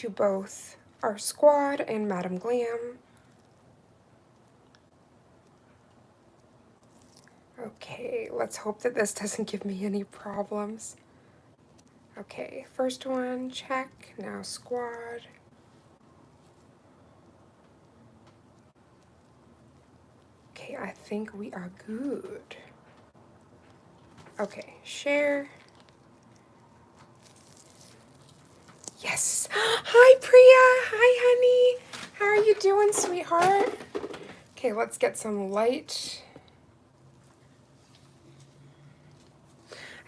to both our squad and Madam Glam. Okay, let's hope that this doesn't give me any problems. Okay, first one, check. Now squad. Okay, I think we are good. Okay, share. Yes. Hi, Priya. Hi, honey. How are you doing, sweetheart? Okay, let's get some light.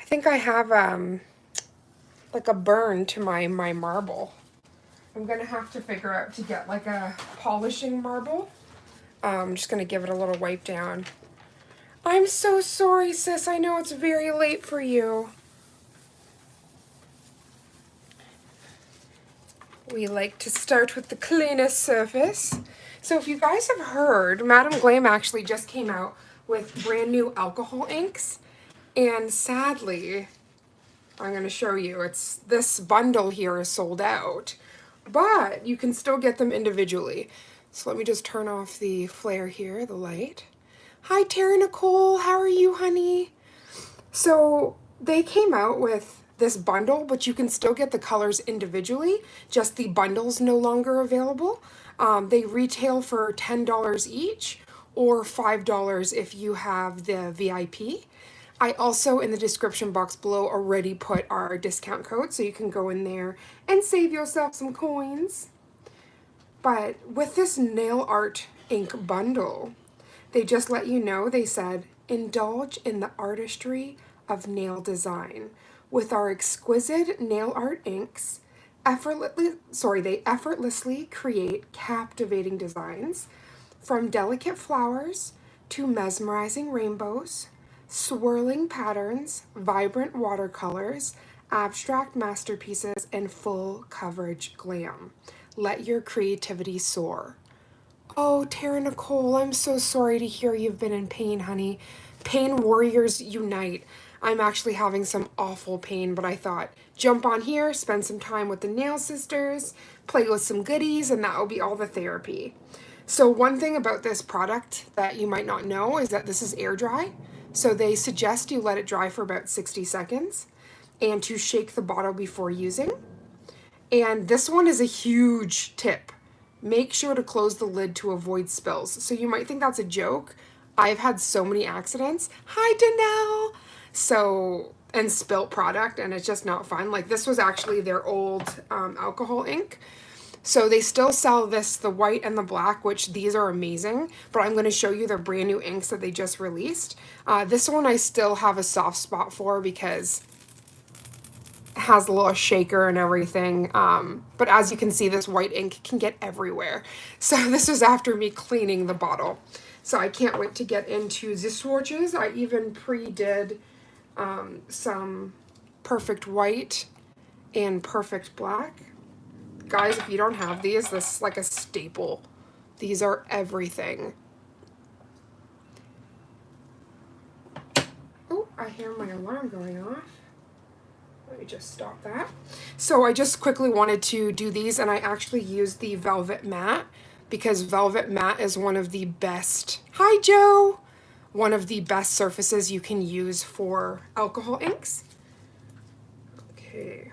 I think I have like a burn to my marble. I'm gonna have to figure out to get like a polishing marble. I'm just gonna give it a little wipe down. I'm so sorry, sis. I know it's very late for you. We like to start with the cleanest surface. So if you guys have heard, Madam Glam actually just came out with brand new alcohol inks. And sadly, I'm going to show you, it's this bundle here is sold out. But you can still get them individually. So let me just turn off the flare here, the light. Hi, Tara Nicole. How are you, honey? So they came out with this bundle, but you can still get the colors individually. Just the bundle's no longer available. They retail for $10 each or $5 if you have the VIP. I also, in the description box below, already put our discount code, so you can go in there and save yourself some coins. But with this nail art ink bundle, they just let you know, they said, indulge in the artistry of nail design. With our exquisite nail art inks, they effortlessly create captivating designs, from delicate flowers to mesmerizing rainbows, swirling patterns, vibrant watercolors, abstract masterpieces, and full coverage glam. Let your creativity soar. Oh, Tara Nicole, I'm so sorry to hear you've been in pain, honey. Pain warriors unite. I'm actually having some awful pain, but I thought, jump on here, spend some time with the Nail Sisters, play with some goodies, and that will be all the therapy. So one thing about this product that you might not know is that this is air dry. So they suggest you let it dry for about 60 seconds and to shake the bottle before using. And this one is a huge tip. Make sure to close the lid to avoid spills. So you might think that's a joke. I've had so many accidents. Hi, Danelle. So, and spilt product, and it's just not fun. Like, this was actually their old alcohol ink. So they still sell this, the white and the black, which these are amazing, but I'm going to show you their brand new inks that they just released. This one I still have a soft spot for because it has a little shaker and everything. But as you can see, this white ink can get everywhere. So this was after me cleaning the bottle. So I can't wait to get into the swatches. I even pre-did some perfect white and perfect black. Guys, if you don't have these, this is like a staple. These are everything. Oh, I hear my alarm going off. Let me just stop that. So I just quickly wanted to do these, and I actually used the Velvet Matte because Velvet Matte is one of the best. Hi, Joe! One of the best surfaces you can use for alcohol inks. Okay.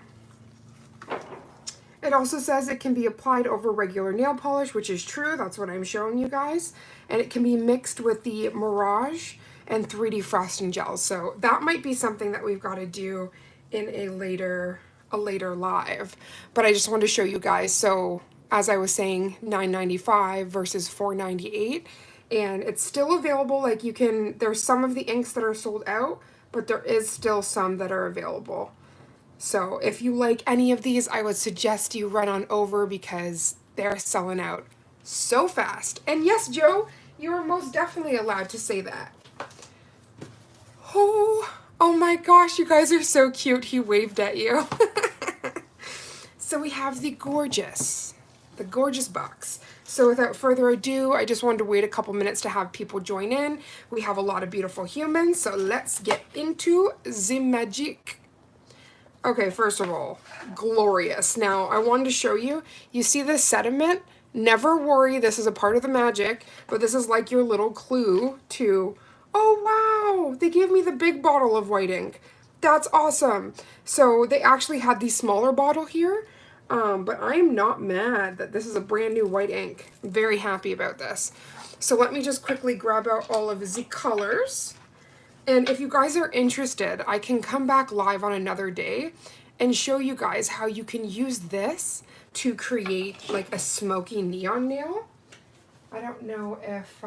It also says it can be applied over regular nail polish, which is true. That's what I'm showing you guys. And it can be mixed with the Mirage and 3D frosting gel. So that might be something that we've got to do in a later live. But I just wanted to show you guys. So as I was saying, $9.95 versus $4.98. And it's still available. Like, you can, there's some of the inks that are sold out, but there is still some that are available. So if you like any of these, I would suggest you run on over because they're selling out so fast. And yes, Joe, you are most definitely allowed to say that. Oh my gosh, you guys are so cute. He waved at you. So we have the gorgeous box. So without further ado, I just wanted to wait a couple minutes to have people join in. We have a lot of beautiful humans, so let's get into the magic. Okay, first of all, glorious. Now, I wanted to show you, you see this sediment? Never worry, this is a part of the magic, but this is like your little clue to, oh wow, they gave me the big bottle of white ink. That's awesome. So they actually had the smaller bottle here, but I am not mad that this is a brand new white ink. I'm very happy about this. So let me just quickly grab out all of the colors. And if you guys are interested, I can come back live on another day and show you guys how you can use this to create like a smoky neon nail. I don't know if,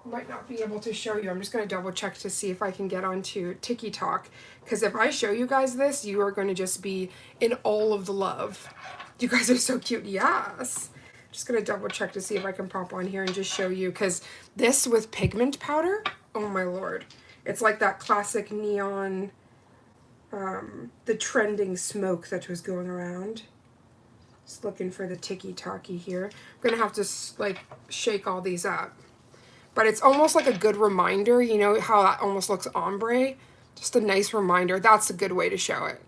might not be able to show you. I'm just going to double check to see if I can get onto TikTok, because if I show you guys this, you are going to just be in all of the love. You guys are so cute. Yes. Just going to double check to see if I can pop on here and just show you, because this with pigment powder, oh my lord. It's like that classic neon, the trending smoke that was going around. Just looking for the TikTok-y here. I'm going to have to like shake all these up. But it's almost like a good reminder, you know how that almost looks ombre? Just a nice reminder. That's a good way to show it.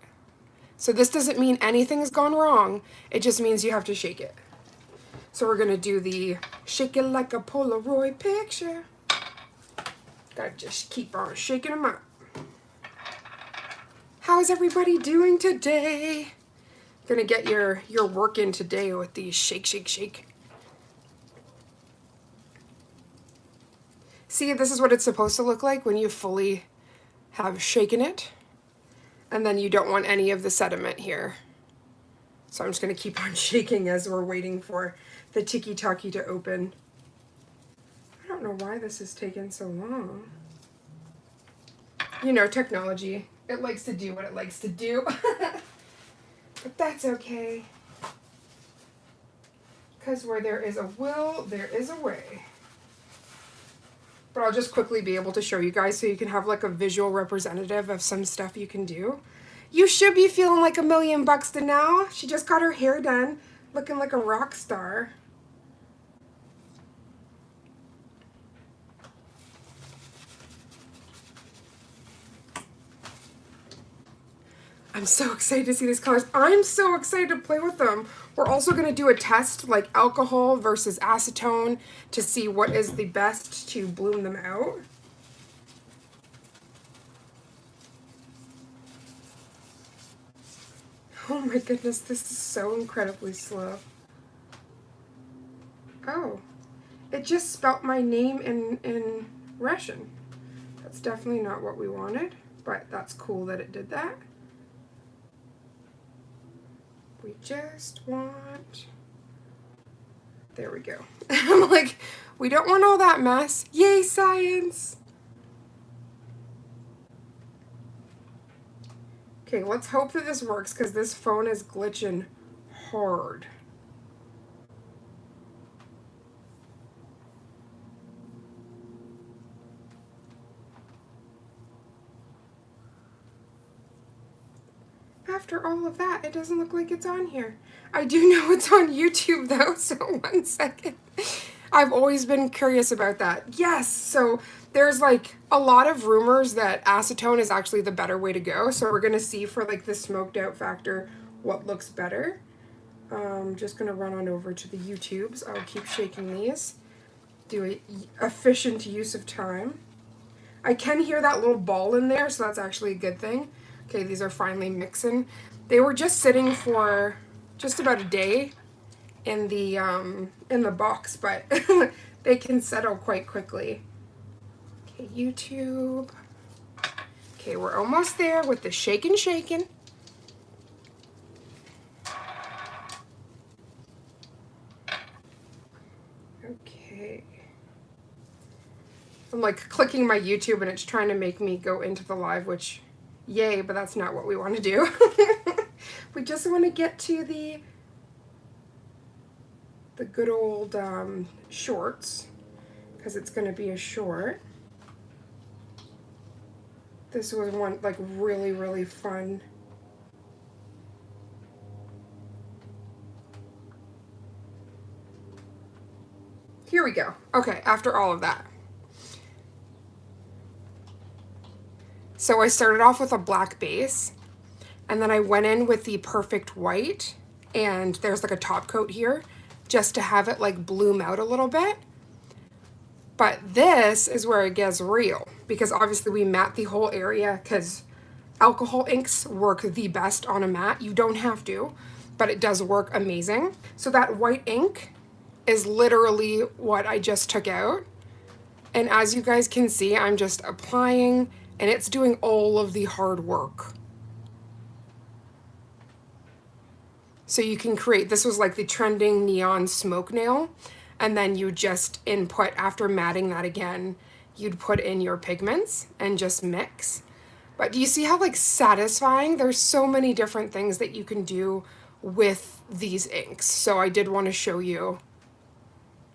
So this doesn't mean anything has gone wrong. It just means you have to shake it. So we're going to do the shake it like a Polaroid picture. Gotta just keep on shaking them up. How's everybody doing today? Gonna get your work in today with the shake, shake, shake. See, this is what it's supposed to look like when you fully have shaken it. And then you don't want any of the sediment here. So I'm just going to keep on shaking as we're waiting for the TikTok to open. I don't know why this is taking so long. You know, technology. It likes to do what it likes to do. But that's okay. Because where there is a will, there is a way. But I'll just quickly be able to show you guys so you can have like a visual representative of some stuff you can do. You should be feeling like $1,000,000 now. She just got her hair done, looking like a rock star. I'm so excited to see these colors. I'm so excited to play with them. We're also going to do a test like alcohol versus acetone to see what is the best to bloom them out. Oh my goodness, this is so incredibly slow. Oh, it just spelt my name in Russian. That's definitely not what we wanted, but that's cool that it did that. We just want, there we go. I'm like, we don't want all that mess. Yay, science! Okay, let's hope that this works because this phone is glitching hard. After all of that, it doesn't look like it's on here. I do know it's on YouTube though, so 1 second. I've always been curious about that. Yes, so there's like a lot of rumors that acetone is actually the better way to go. So we're gonna see for like the smoked out factor what looks better. I'm just gonna run on over to the YouTubes. I'll keep shaking these. Do a efficient use of time. I can hear that little ball in there, so that's actually a good thing. Okay, these are finally mixing. They were just sitting for just about a day in the box, but they can settle quite quickly. Okay, YouTube. Okay, we're almost there with the shakin' shakin'. Okay. I'm like clicking my YouTube and it's trying to make me go into the live, which yay, but that's not what we want to do. We just want to get to the good old shorts, because it's going to be a short. This was one like really, really fun. Here we go. Okay, after all of that. So I started off with a black base, and then I went in with the perfect white, and there's like a top coat here just to have it like bloom out a little bit. But this is where it gets real, because obviously we matte the whole area because alcohol inks work the best on a matte. You don't have to, but it does work amazing. So that white ink is literally what I just took out. And as you guys can see, I'm just applying and it's doing all of the hard work. So you can create, this was like the trending neon smoke nail. And then you just input, after matting that again, you'd put in your pigments and just mix. But do you see how like satisfying? There's so many different things that you can do with these inks. So I did want to show you,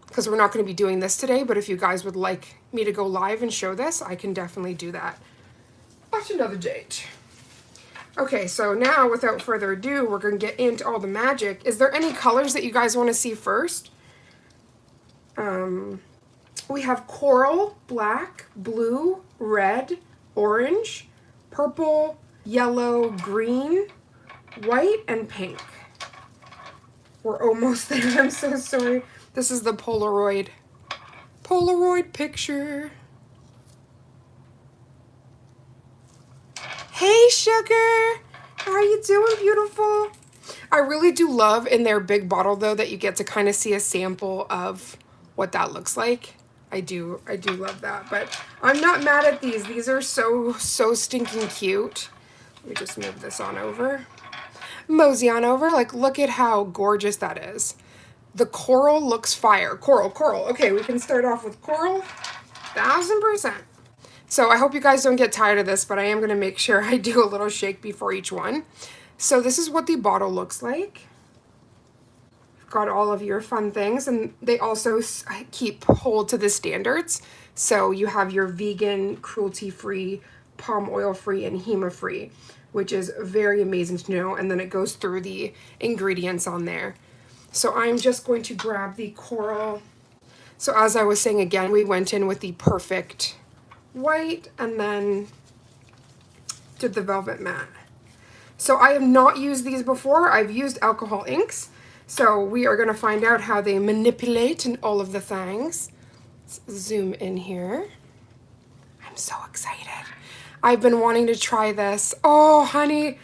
because we're not going to be doing this today, but if you guys would like me to go live and show this, I can definitely do that at another date. Okay, so now without further ado, we're going to get into all the magic. Is there any colors that you guys want to see first? We have coral, black, blue, red, orange, purple, yellow, green, white, and pink. We're almost there. I'm so sorry. This is the Polaroid picture. Hey, sugar. How are you doing, beautiful? I really do love in their big bottle, though, that you get to kind of see a sample of what that looks like. I do love that, but I'm not mad at these. These are so stinking cute. Let me just move this on over. Mosey on over. Like, look at how gorgeous that is. The coral looks fire. Coral. Okay, we can start off with coral. 1000%. So I hope you guys don't get tired of this, but I am going to make sure I do a little shake before each one. So this is what the bottle looks like. Got all of your fun things, and they also keep hold to the standards. So you have your vegan, cruelty-free, palm oil-free, and HEMA-free, which is very amazing to know. And then it goes through the ingredients on there. So I'm just going to grab the coral. So as I was saying again, we went in with the perfect white and then did the velvet matte. So I have not used these before. I've used alcohol inks. So we are going to find out how they manipulate and all of the things. Let's zoom in here. I'm so excited. I've been wanting to try this. Oh, honey,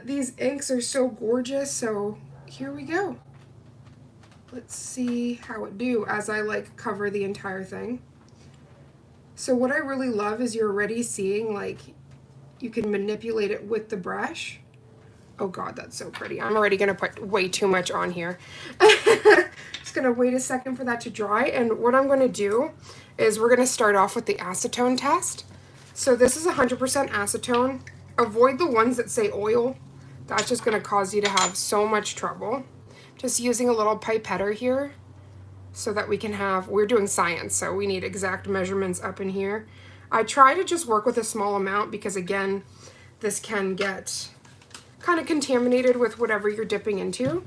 these inks are so gorgeous. So here we go. Let's see how it do as I like cover the entire thing. So what I really love is you're already seeing like you can manipulate it with the brush. Oh God, that's so pretty. I'm already gonna put way too much on here. Just gonna wait a second for that to dry. And what I'm gonna do is we're gonna start off with the acetone test. So this is 100% acetone. Avoid the ones that say oil. That's just gonna cause you to have so much trouble. Just using a little pipetter here so that we can have, we're doing science, so we need exact measurements up in here. I try to just work with a small amount because again, this can get kind of contaminated with whatever you're dipping into.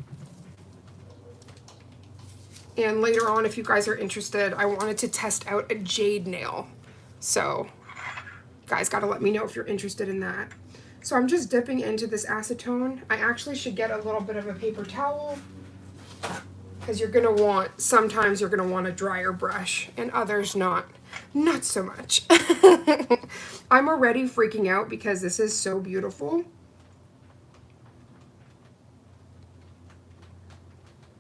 And later on, if you guys are interested, I wanted to test out a jade nail. So guys gotta let me know if you're interested in that. So I'm just dipping into this acetone. I actually should get a little bit of a paper towel because you're gonna want, sometimes you're gonna want a drier brush and others not so much. I'm already freaking out because this is so beautiful.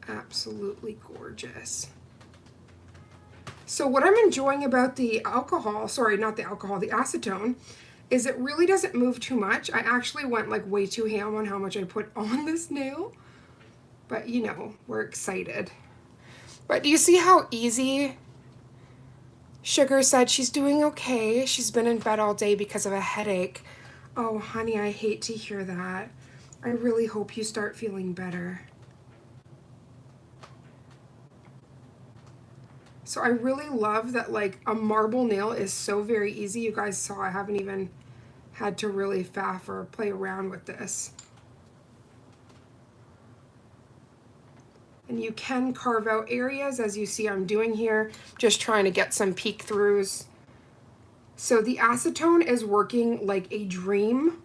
Absolutely gorgeous. So what I'm enjoying about the alcohol, sorry, not the alcohol, the acetone, is it really doesn't move too much. I actually went like way too ham on how much I put on this nail, but you know, we're excited. But do you see how easy? Sugar said she's doing okay. She's been in bed all day because of a headache. Oh, honey, I hate to hear that. I really hope you start feeling better. So I really love that like a marble nail is so very easy. You guys saw I haven't even had to really faff or play around with this. And you can carve out areas as you see I'm doing here, just trying to get some peek throughs So the acetone is working like a dream.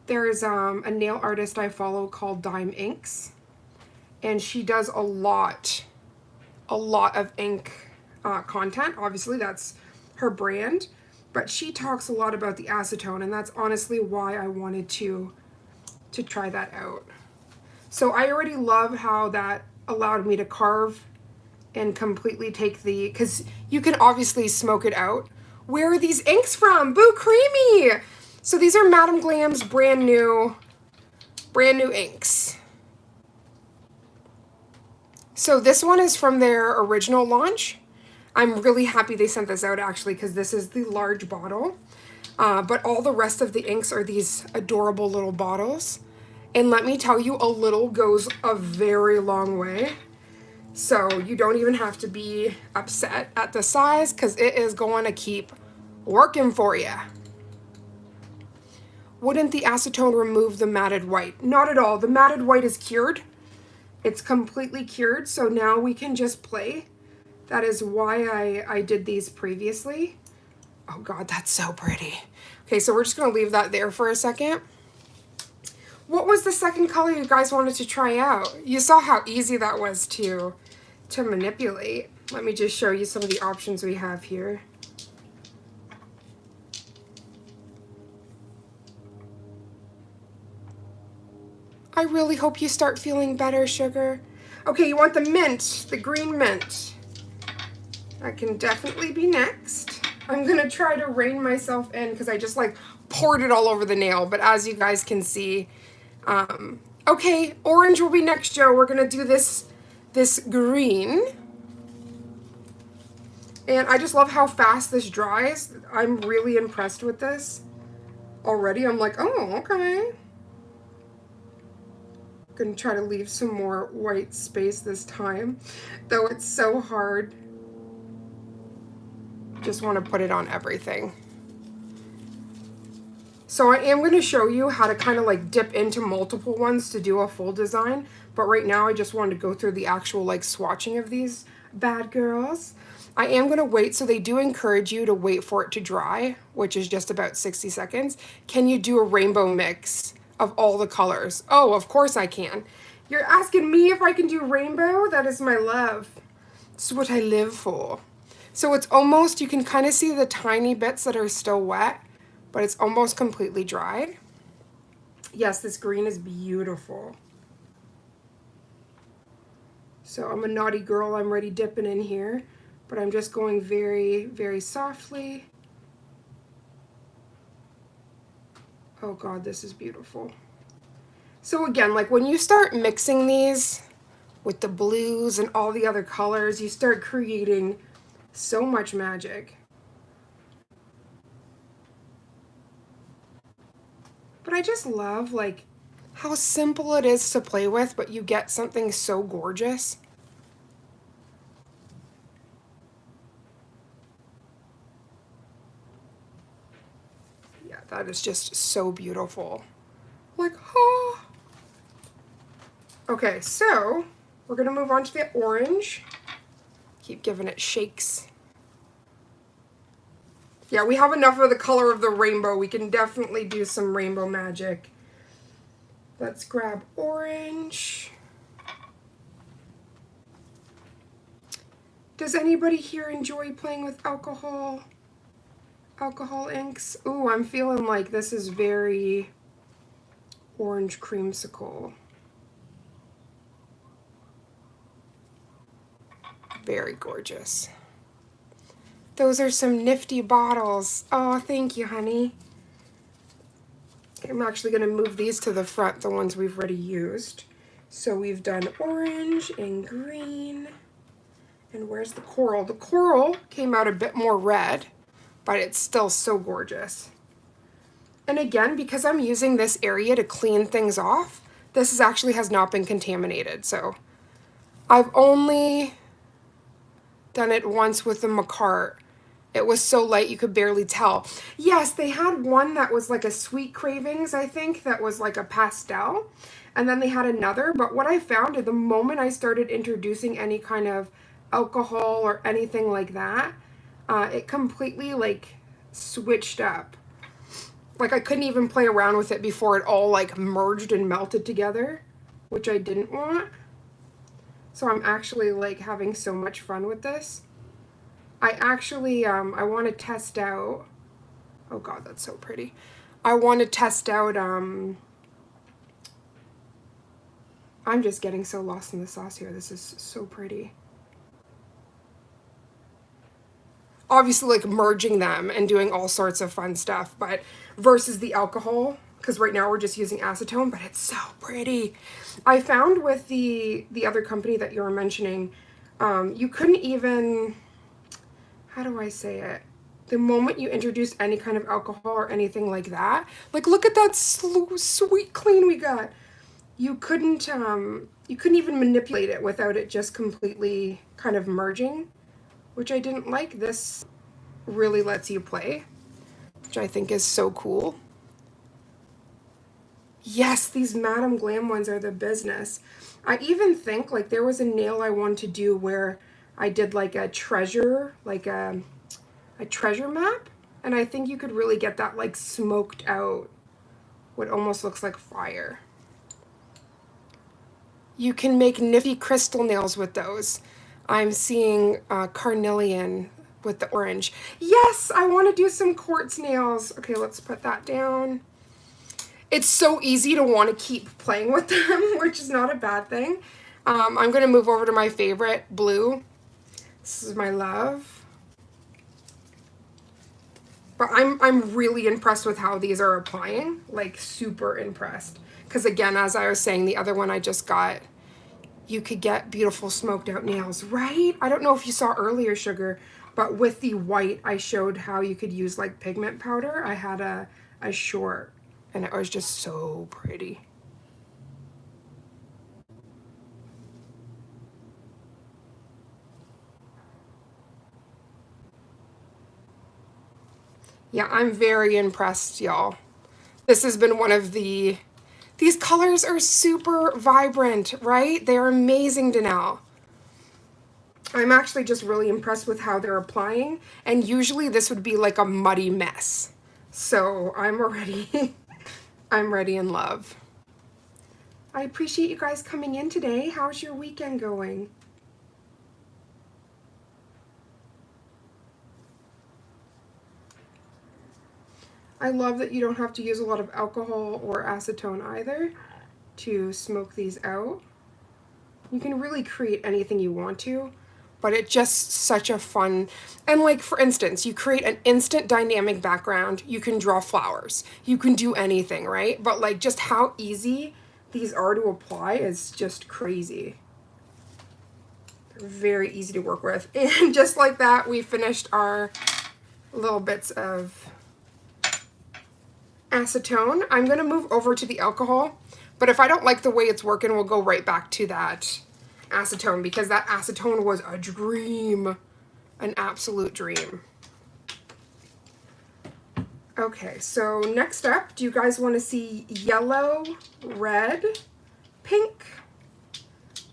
There's a nail artist I follow called Dime Inks, and she does a lot of ink content. Obviously, that's her brand, but she talks a lot about the acetone, and that's honestly why I wanted to try that out. So I already love how that allowed me to carve and completely take the, because you can obviously smoke it out. Where are these inks from? Boo Creamy! So these are Madam Glam's brand new inks. So this one is from their original launch. I'm really happy they sent this out actually, because this is the large bottle. But all the rest of the inks are these adorable little bottles. And let me tell you, a little goes a very long way. So you don't even have to be upset at the size, because it is going to keep working for you. Wouldn't the acetone remove the matted white? Not at all. The matted white is cured. It's completely cured, so now we can just play. That is why I did these previously. Oh God, that's so pretty. Okay, so we're just gonna leave that there for a second. What was the second color you guys wanted to try out? You saw how easy that was to manipulate. Let me just show you some of the options we have here. I really hope you start feeling better, sugar. Okay, you want the mint, the green mint. That can definitely be next. I'm gonna try to rein myself in because I just like poured it all over the nail, but as you guys can see, okay, orange will be next, Joe. We're gonna do this green. And I just love how fast this dries. I'm really impressed with this already. I'm like, oh, okay. I'm gonna try to leave some more white space this time, though it's so hard. Just want to put it on everything. So I am going to show you how to kind of like dip into multiple ones to do a full design. But right now I just wanted to go through the actual like swatching of these bad girls. I am going to wait, so they do encourage you to wait for it to dry, which is just about 60 seconds. Can you do a rainbow mix of all the colors? Oh, of course I can. You're asking me if I can do rainbow? That is my love. It's what I live for. So it's almost, you can kind of see the tiny bits that are still wet, but it's almost completely dried. Yes, this green is beautiful. So I'm a naughty girl, I'm already dipping in here, but I'm just going very, very softly. Oh God, this is beautiful. So again, like when you start mixing these with the blues and all the other colors, you start creating so much magic. But I just love like how simple it is to play with, but you get something so gorgeous. Yeah, that is just so beautiful. Like, oh. Okay, so we're gonna move on to the orange. Keep giving it shakes. Yeah, we have enough of the color of the rainbow. We can definitely do some rainbow magic. Let's grab orange. Does anybody here enjoy playing with alcohol? Alcohol inks? Ooh, I'm feeling like this is very orange creamsicle. Very gorgeous. Those are some nifty bottles. Oh, thank you, honey. I'm actually going to move these to the front, the ones we've already used. So we've done orange and green. And where's the coral? The coral came out a bit more red, but it's still so gorgeous. And again, because I'm using this area to clean things off, this actually has not been contaminated. So I've only done it once with the Macart. It was so light you could barely tell. Yes, they had one that was like a Sweet Cravings, I think, that was like a pastel. And then they had another, but what I found at the moment I started introducing any kind of alcohol or anything like that, It completely like switched up. Like I couldn't even play around with it before it all like merged and melted together, which I didn't want. So I'm actually like having so much fun with this. I actually, I want to test out, oh God, that's so pretty. I want to test out, I'm just getting so lost in the sauce here. This is so pretty. Obviously like merging them and doing all sorts of fun stuff, but versus the alcohol, because right now we're just using acetone, but it's so pretty. I found with the other company that you were mentioning, you couldn't even, how do I say it? The moment you introduce any kind of alcohol or anything like that, like look at that sweet clean we got. You couldn't even manipulate it without it just completely kind of merging, which I didn't like. This really lets you play, which I think is so cool. Yes, these Madam Glam ones are the business. I even think like there was a nail I wanted to do where I did like a treasure, like a treasure map, and I think you could really get that like smoked out, what almost looks like fire. You can make nifty crystal nails with those. I'm seeing carnelian with the orange. Yes, I want to do some quartz nails. Okay, let's put that down. It's so easy to want to keep playing with them, which is not a bad thing. I'm going to move over to my favorite, blue. This is my love. But I'm really impressed with how these are applying. Like, super impressed. Because again, as I was saying, the other one I just got, you could get beautiful smoked out nails, right? I don't know if you saw earlier, Sugar, but with the white, I showed how you could use like pigment powder. I had a short, and it was just so pretty. Yeah, I'm very impressed, y'all. This has been one of the... These colors are super vibrant, right? They're amazing, Danelle. I'm actually just really impressed with how they're applying, and usually this would be like a muddy mess. So I'm already, I'm ready in love. I appreciate you guys coming in today. How's your weekend going? I love that you don't have to use a lot of alcohol or acetone either to smoke these out. You can really create anything you want to, but it's just such a fun, and like for instance, you create an instant dynamic background, you can draw flowers, you can do anything, right? But like just how easy these are to apply is just crazy. They're very easy to work with. And just like that, we finished our little bits of acetone. I'm going to move over to the alcohol, but if I don't like the way it's working, we'll go right back to that acetone, because that acetone was a dream, an absolute dream. Okay, so next up, do you guys want to see yellow, red, pink,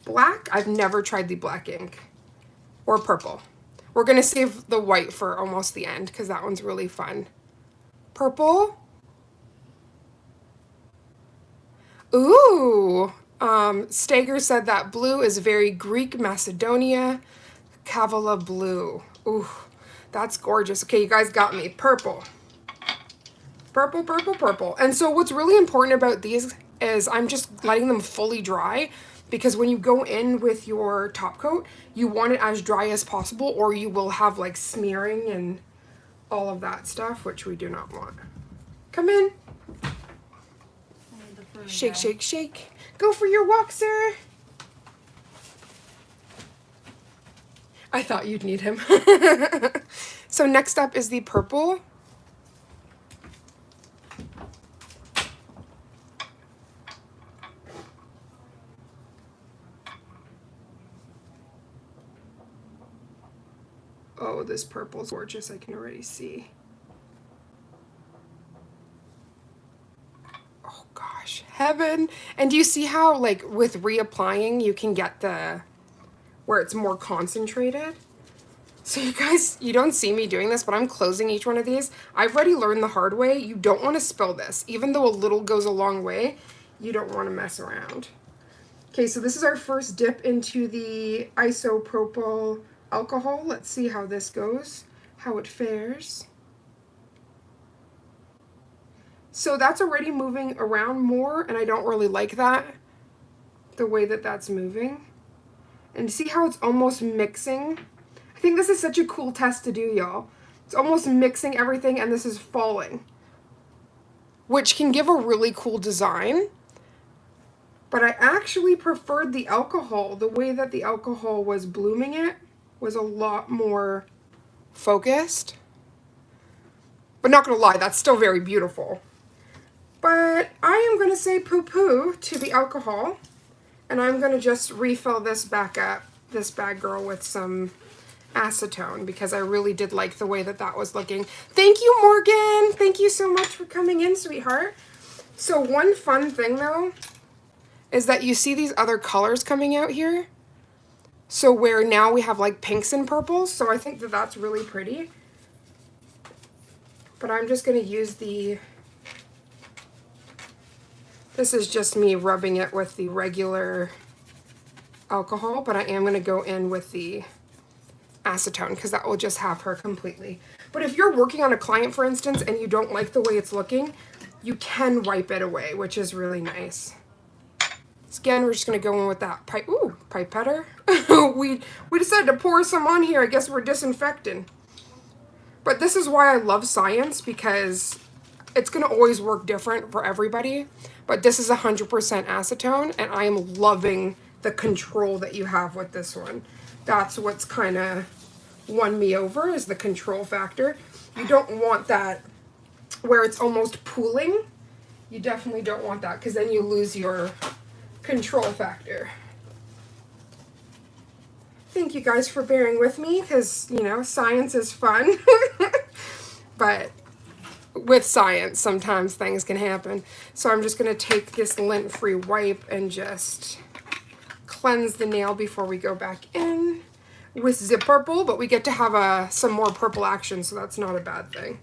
black? I've never tried the black ink, or purple. We're going to save the white for almost the end because that one's really fun. Purple. Ooh, Stager said that blue is very Greek Macedonia, Kavala blue. Ooh, that's gorgeous. Okay, you guys got me. Purple. Purple, purple, purple. And so what's really important about these is I'm just letting them fully dry, because when you go in with your top coat, you want it as dry as possible, or you will have like smearing and all of that stuff, which we do not want. Come in. Shake, shake, shake. Go for your walk, sir. I thought you'd need him. So next up is the purple. Oh, this purple's gorgeous. I can already see. Oh gosh, heaven. And do you see how like with reapplying you can get the where it's more concentrated? So you guys, you don't see me doing this, but I'm closing each one of these. I've already learned the hard way. You don't want to spill this. Even though a little goes a long way, you don't want to mess around. Okay, so this is our first dip into the isopropyl alcohol. Let's see how this goes, how it fares. So that's already moving around more, and I don't really like that, the way that that's moving. And see how it's almost mixing? I think this is such a cool test to do, y'all. It's almost mixing everything, and this is falling, which can give a really cool design. But I actually preferred the alcohol. The way that the alcohol was blooming it was a lot more focused. But not gonna lie, that's still very beautiful. But I am gonna say poo-poo to the alcohol, and I'm gonna just refill this back up, this bad girl, with some acetone, because I really did like the way that that was looking. Thank you, Morgan. Thank you so much for coming in, sweetheart. So one fun thing though is that you see these other colors coming out here. So where now we have like pinks and purples, so I think that that's really pretty. But I'm just gonna use this is just me rubbing it with the regular alcohol, but I am gonna go in with the acetone because that will just have her completely. But if you're working on a client, for instance, and you don't like the way it's looking, you can wipe it away, which is really nice. So again, we're just gonna go in with that pipetter. we decided to pour some on here. I guess we're disinfecting. But this is why I love science, because it's gonna always work different for everybody. But this is 100% acetone, and I am loving the control that you have with this one. That's what's kind of won me over, is the control factor. You don't want that where it's almost pooling. You definitely don't want that, because then you lose your control factor. Thank you guys for bearing with me, because, you know, science is fun. But with science, sometimes things can happen. So I'm just going to take this lint-free wipe and just cleanse the nail before we go back in with Zip Purple, but we get to have some more purple action, so that's not a bad thing.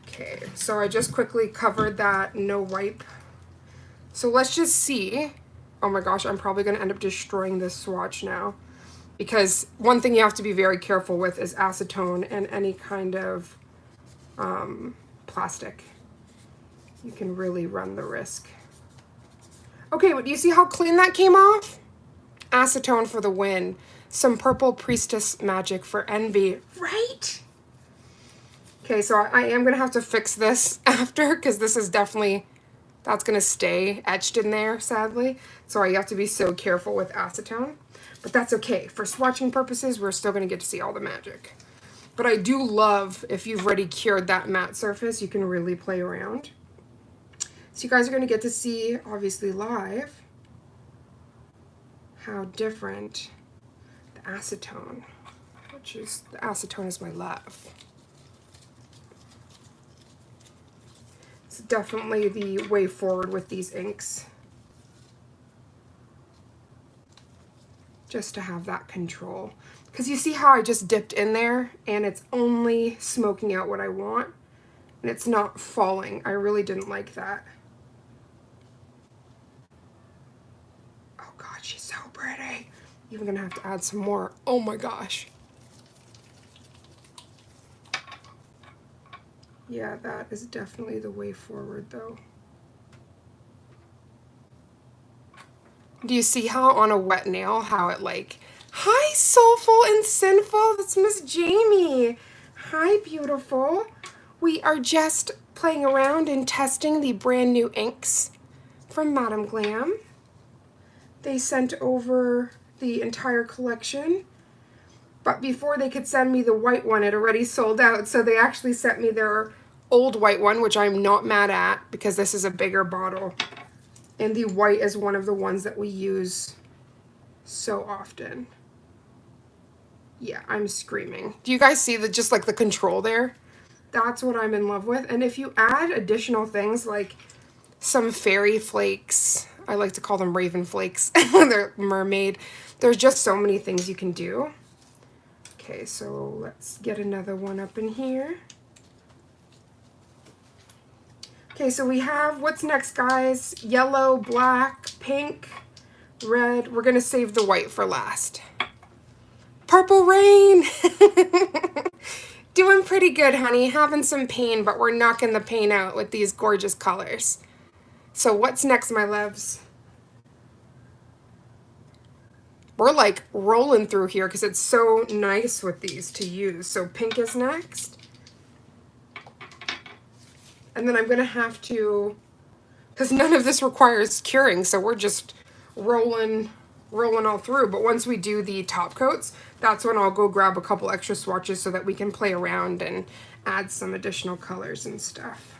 Okay, so I just quickly covered that no wipe. So let's just see. Oh my gosh, I'm probably going to end up destroying this swatch now, because one thing you have to be very careful with is acetone and any kind of plastic. You can really run the risk. Okay, but do you see how clean that came off? Acetone for the win. Some purple priestess magic for envy, right? Okay, so I am gonna have to fix this after, because this is definitely, that's gonna stay etched in there, sadly. So I have to be so careful with acetone, but that's okay. For swatching purposes, we're still gonna get to see all the magic. But I do love, if you've already cured that matte surface, you can really play around. So you guys are gonna get to see, obviously live, how different the acetone, the acetone is my love. It's definitely the way forward with these inks. Just to have that control. Because you see how I just dipped in there and it's only smoking out what I want and it's not falling. I really didn't like that. Oh God, she's so pretty. Even gonna have to add some more. Oh my gosh. Yeah, that is definitely the way forward though. Do you see how on a wet nail, how it like, hi soulful and sinful, that's Miss Jamie. Hi beautiful. We are just playing around and testing the brand new inks from Madam Glam. They sent over the entire collection, but before they could send me the white one, it already sold out, so they actually sent me their old white one, which I'm not mad at because this is a bigger bottle. And the white is one of the ones that we use so often. Yeah, I'm screaming. Do you guys see just like the control there? That's what I'm in love with. And if you add additional things like some fairy flakes, I like to call them raven flakes. They're mermaid. There's just so many things you can do. Okay, so let's get another one up in here. Okay, so we have, what's next, guys? Yellow, black, pink, red. We're gonna save the white for last. Purple rain! Doing pretty good, honey. Having some pain, but we're knocking the pain out with these gorgeous colors. So what's next, my loves? We're like rolling through here because it's so nice with these to use. So pink is next. And then I'm going to have to, because none of this requires curing, so we're just rolling all through. But once we do the top coats, that's when I'll go grab a couple extra swatches so that we can play around and add some additional colors and stuff.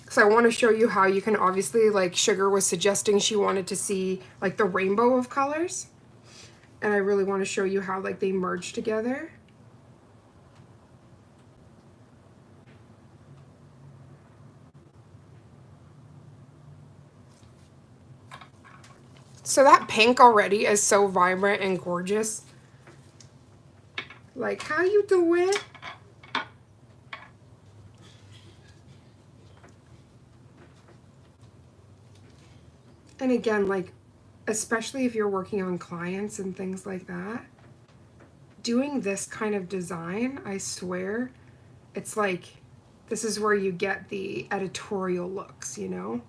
So I want to show you how you can obviously, like Sugar was suggesting she wanted to see like the rainbow of colors. And I really want to show you how like they merge together. So that pink already is so vibrant and gorgeous. Like, how you doing? And again, like, especially if you're working on clients and things like that, doing this kind of design, I swear, it's like, this is where you get the editorial looks, you know?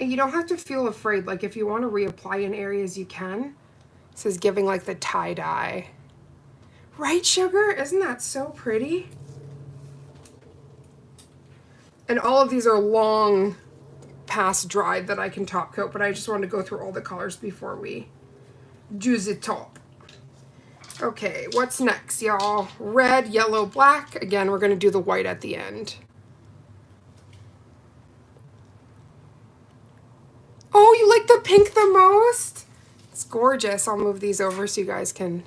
And you don't have to feel afraid. Like, if you want to reapply in areas, you can. This is giving like the tie-dye. Right, Sugar? Isn't that so pretty? And all of these are long past dried that I can top coat, but I just wanted to go through all the colors before we do the top. Okay, what's next, y'all? Red, yellow, black. Again, we're going to do the white at the end. Oh, you like the pink the most? It's gorgeous. I'll move these over so you guys can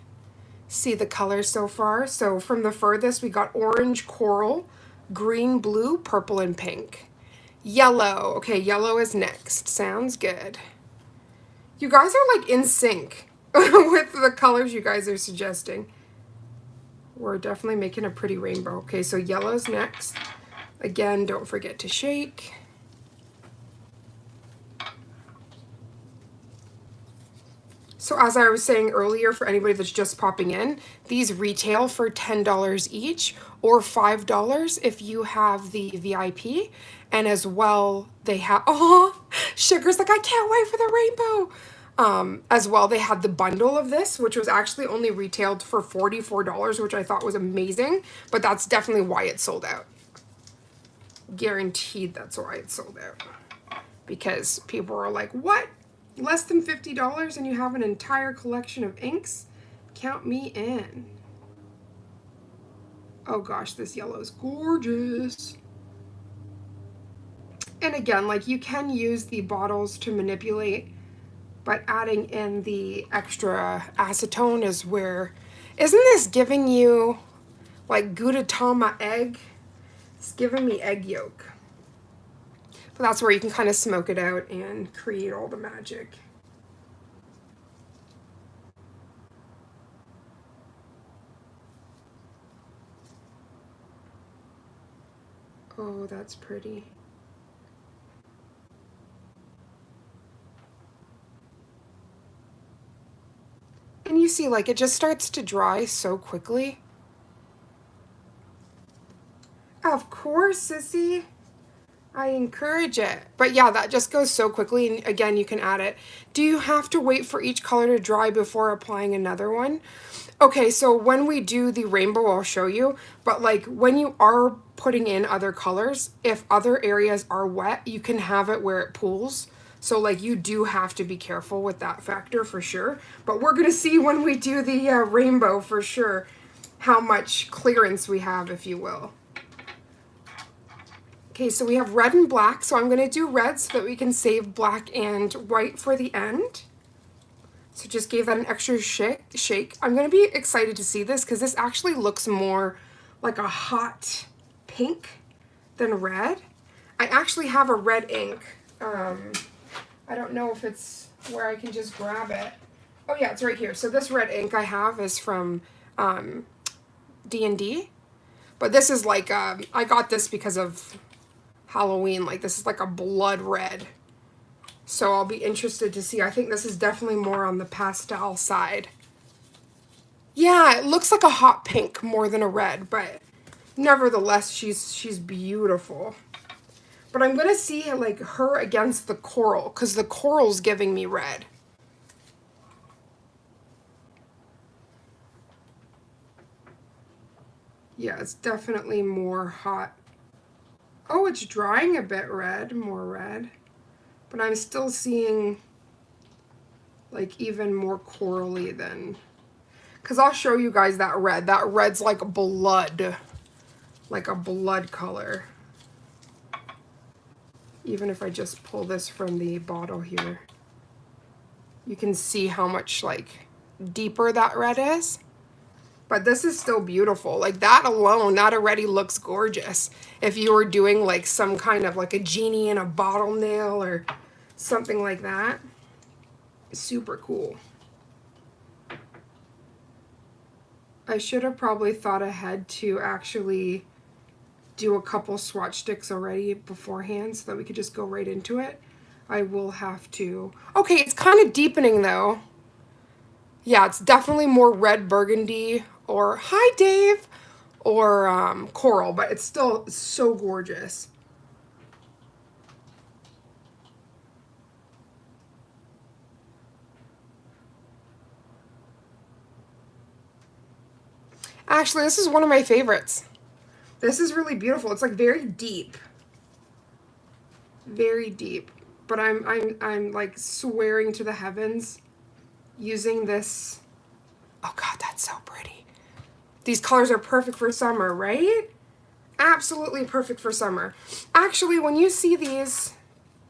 see the colors so far. So from the furthest, we got orange, coral, green, blue, purple, and pink. Yellow. Okay, yellow is next. Sounds good. You guys are like in sync with the colors you guys are suggesting. We're definitely making a pretty rainbow. Okay, so yellow's next. Again, don't forget to shake. So as I was saying earlier, for anybody that's just popping in, these retail for $10 each or $5 if you have the VIP. And as well, they have, oh, Sugar's like, I can't wait for the rainbow. As well, they had the bundle of this, which was actually only retailed for $44, which I thought was amazing. But that's definitely why it sold out. Guaranteed that's why it sold out. Because people are like, what? Less than $50 and you have an entire collection of inks? Count me in. Oh gosh, this yellow is gorgeous. And again, like you can use the bottles to manipulate, but adding in the extra acetone is where, isn't this giving you like Gudetama egg? It's giving me egg yolk. But that's where you can kind of smoke it out and create all the magic. Oh, that's pretty. And you see, like, it just starts to dry so quickly. Of course, sissy. I encourage it. But yeah, that just goes so quickly. And again, you can add it. Do you have to wait for each color to dry before applying another one? Okay, so when we do the rainbow, I'll show you. But like when you are putting in other colors, if other areas are wet, you can have it where it pools. So like you do have to be careful with that factor for sure. But we're going to see when we do the rainbow for sure how much clearance we have, if you will. Okay, so we have red and black, so I'm going to do red so that we can save black and white for the end. So just gave that an extra shake. I'm going to be excited to see this because this actually looks more like a hot pink than red. I actually have a red ink. I don't know if it's where I can just grab it. Oh yeah, it's right here. So this red ink I have is from D&D. But this is like, I got this because of Halloween. Like, this is like a blood red. So I'll be interested to see. I think this is definitely more on the pastel side. Yeah, it looks like a hot pink more than a red, but nevertheless, she's beautiful. But I'm going to see like her against the coral, because the coral's giving me red. Yeah, it's definitely more hot. Oh, it's drying a bit red, more red. But I'm still seeing like even more corally than, because I'll show you guys that red. That red's like blood, like a blood color. Even if I just pull this from the bottle here, you can see how much like deeper that red is. But this is still beautiful. Like that alone, that already looks gorgeous. If you were doing like some kind of like a genie in a bottle nail or something like that. Super cool. I should have probably thought ahead to actually do a couple swatch sticks already beforehand so that we could just go right into it. I will have to. Okay, it's kind of deepening though. Yeah, it's definitely more red burgundy or, hi Dave, or coral, but it's still so gorgeous. Actually, this is one of my favorites. This is really beautiful. It's like very deep. Very deep. But I'm like swearing to the heavens using this. Oh god, that's so pretty. These colors are perfect for summer, right? Absolutely perfect for summer. Actually, when you see these,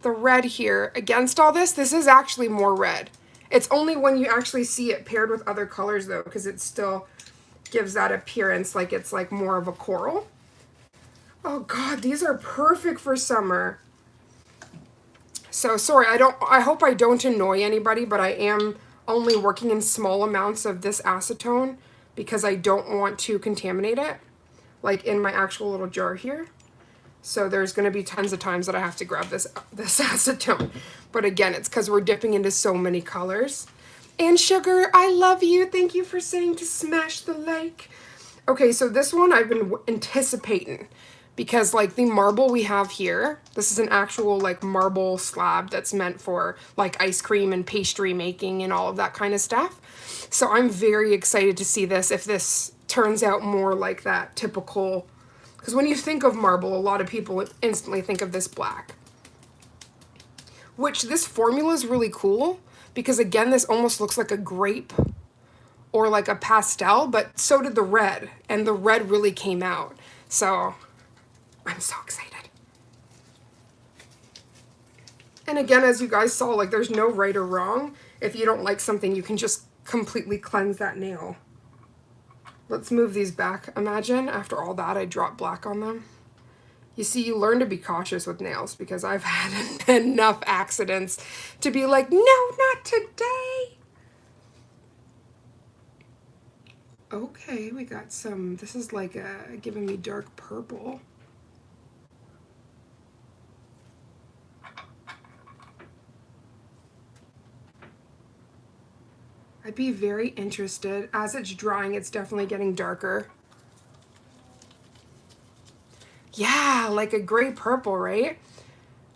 the red here against all this, this is actually more red. It's only when you actually see it paired with other colors though, because it still gives that appearance like it's like more of a coral. Oh god, these are perfect for summer. So sorry, I hope I don't annoy anybody, but I am only working in small amounts of this acetone because I don't want to contaminate it, like in my actual little jar here. So there's going to be tons of times that I have to grab this acetone. But again, it's because we're dipping into so many colors. And Sugar, I love you. Thank you for saying to smash the like. Okay, so this one I've been anticipating because like the marble we have here, this is an actual like marble slab that's meant for like ice cream and pastry making and all of that kind of stuff. So I'm very excited to see this, if this turns out more like that typical, because when you think of marble, a lot of people instantly think of this black. Which this formula is really cool because again, this almost looks like a grape or like a pastel, but so did the red, and the red really came out. So I'm so excited. And again, as you guys saw, like there's no right or wrong. If you don't like something, you can just completely cleanse that nail. Let's move these back. Imagine after all that, I dropped black on them. You see, you learn to be cautious with nails because I've had enough accidents to be like, no, not today. Okay, we got some, this is like giving me dark purple. I'd be very interested. As it's drying, it's definitely getting darker. Yeah, like a gray purple, right?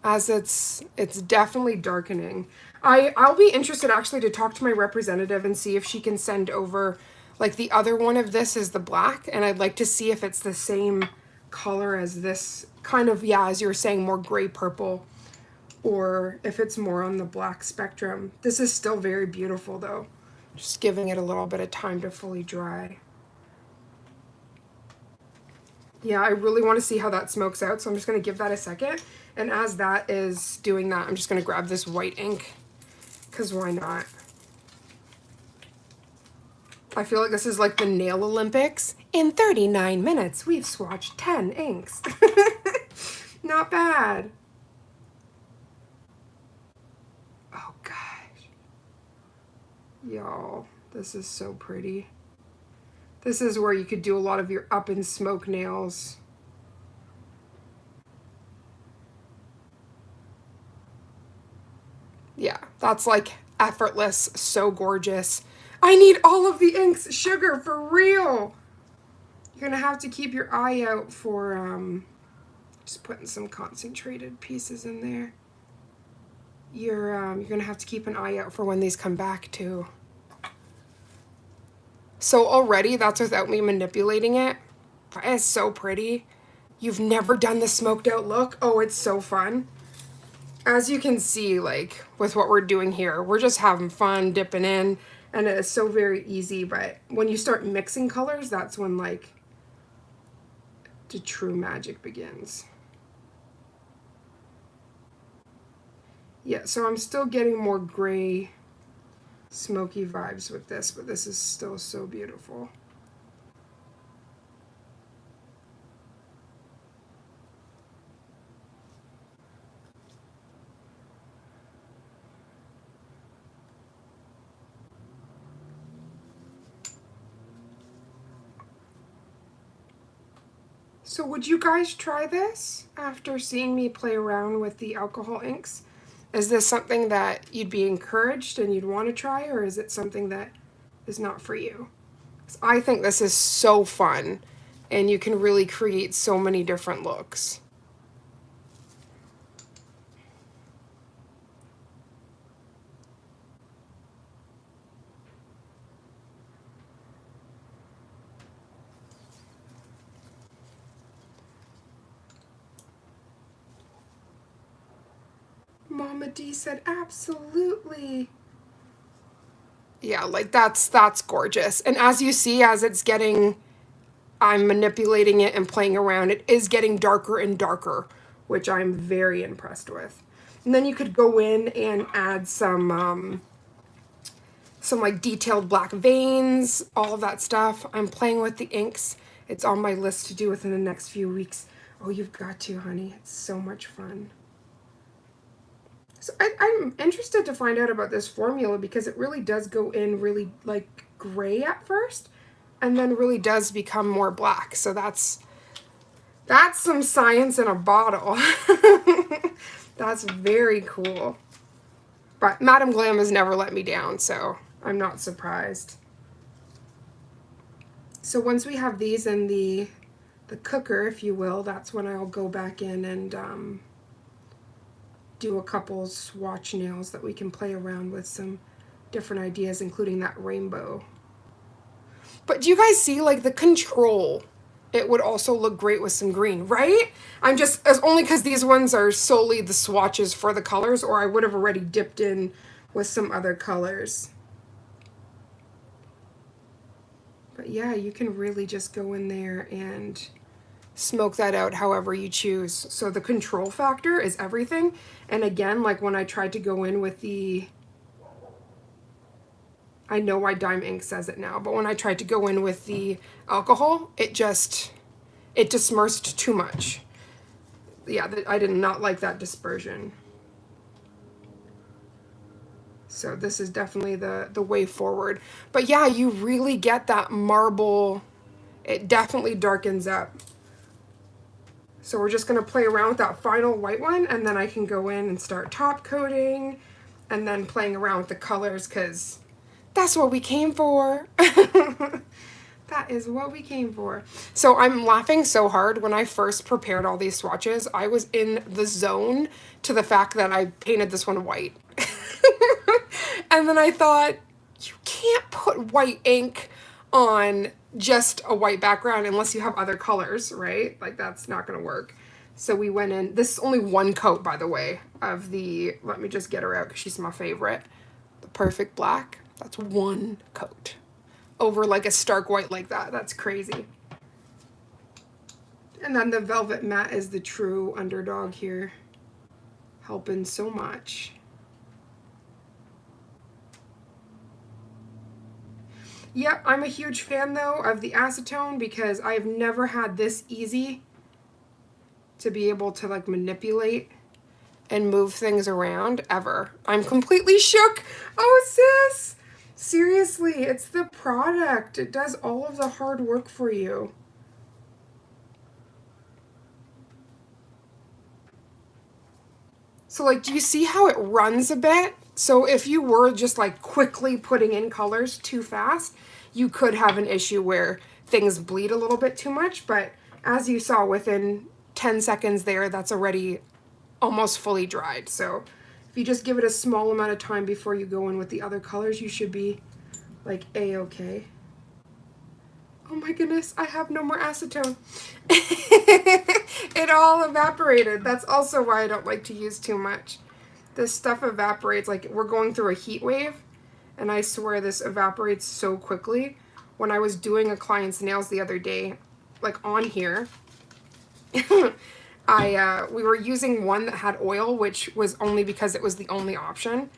As it's definitely darkening. I'll be interested actually to talk to my representative and see if she can send over, like the other one of this is the black, and I'd like to see if it's the same color as this kind of, yeah, as you were saying, more gray purple, or if it's more on the black spectrum. This is still very beautiful though. Just giving it a little bit of time to fully dry. Yeah, I really want to see how that smokes out, so I'm just going to give that a second. And as that is doing that, I'm just going to grab this white ink, because why not? I feel like this is like the Nail Olympics. In 39 minutes, we've swatched 10 inks. Not bad. Oh gosh. Y'all, this is so pretty. This is where you could do a lot of your up and smoke nails. Yeah, that's like effortless, so gorgeous. I need all of the inks, sugar, for real. You're gonna have to keep your eye out for just putting some concentrated pieces in there. You're gonna have to keep an eye out for when these come back too. So already that's without me manipulating it. That is so pretty. You've never done the smoked out look? Oh, it's so fun. As you can see, like with what we're doing here, we're just having fun dipping in, and it is so very easy. But when you start mixing colors, that's when like the true magic begins. Yeah, so I'm still getting more gray, smoky vibes with this, but this is still so beautiful. So would you guys try this after seeing me play around with the alcohol inks? Is this something that you'd be encouraged and you'd want to try, or is it something that is not for you? 'Cause I think this is so fun, and you can really create so many different looks. Mama D said absolutely. Yeah, like that's gorgeous. And as you see, as it's getting, I'm manipulating it and playing around, it is getting darker and darker, which I'm very impressed with. And then you could go in and add some like detailed black veins, all of that stuff. I'm playing with the inks. It's on my list to do within the next few weeks. Oh, you've got to, honey. It's so much fun. So I'm interested to find out about this formula because it really does go in really like gray at first and then really does become more black. So that's some science in a bottle. That's very cool. But Madam Glam has never let me down, so I'm not surprised. So once we have these in the cooker, if you will, that's when I'll go back in and do a couple swatch nails that we can play around with some different ideas, including that rainbow. But do you guys see, like, the control? It would also look great with some green, right? I'm just, as only because these ones are solely the swatches for the colors, or I would have already dipped in with some other colors. But yeah, you can really just go in there and smoke that out however you choose. So the control factor is everything. And again, like when I tried to go in with the, I know why Dime Ink says it now, but when I tried to go in with the alcohol, it dispersed too much. Yeah, I did not like that dispersion. So this is definitely the way forward. But yeah, you really get that marble. It definitely darkens up. So we're just gonna play around with that final white one, and then I can go in and start top coating and then playing around with the colors, because that's what we came for. That is what we came for. So I'm laughing so hard. When I first prepared all these swatches, I was in the zone to the fact that I painted this one white. And then I thought, you can't put white ink on just a white background unless you have other colors, right? Like, that's not gonna work. So we went in, this is only one coat, by the way, of the, let me just get her out because she's my favorite, the Perfect Black. That's one coat over like a stark white like that. That's crazy. And then the Velvet Matte is the true underdog here, helping so much. Yep, I'm a huge fan though of the acetone because I've never had this easy to be able to like manipulate and move things around ever. I'm completely shook. Oh, sis. Seriously, it's the product. It does all of the hard work for you. So like, do you see how it runs a bit? So if you were just like quickly putting in colors too fast, you could have an issue where things bleed a little bit too much. But as you saw, within 10 seconds there, that's already almost fully dried. So if you just give it a small amount of time before you go in with the other colors, you should be like a-okay. Oh my goodness, I have no more acetone. It all evaporated. That's also why I don't like to use too much. This stuff evaporates, like we're going through a heat wave, and I swear this evaporates so quickly. When I was doing a client's nails the other day, like on here, we were using one that had oil, which was only because it was the only option.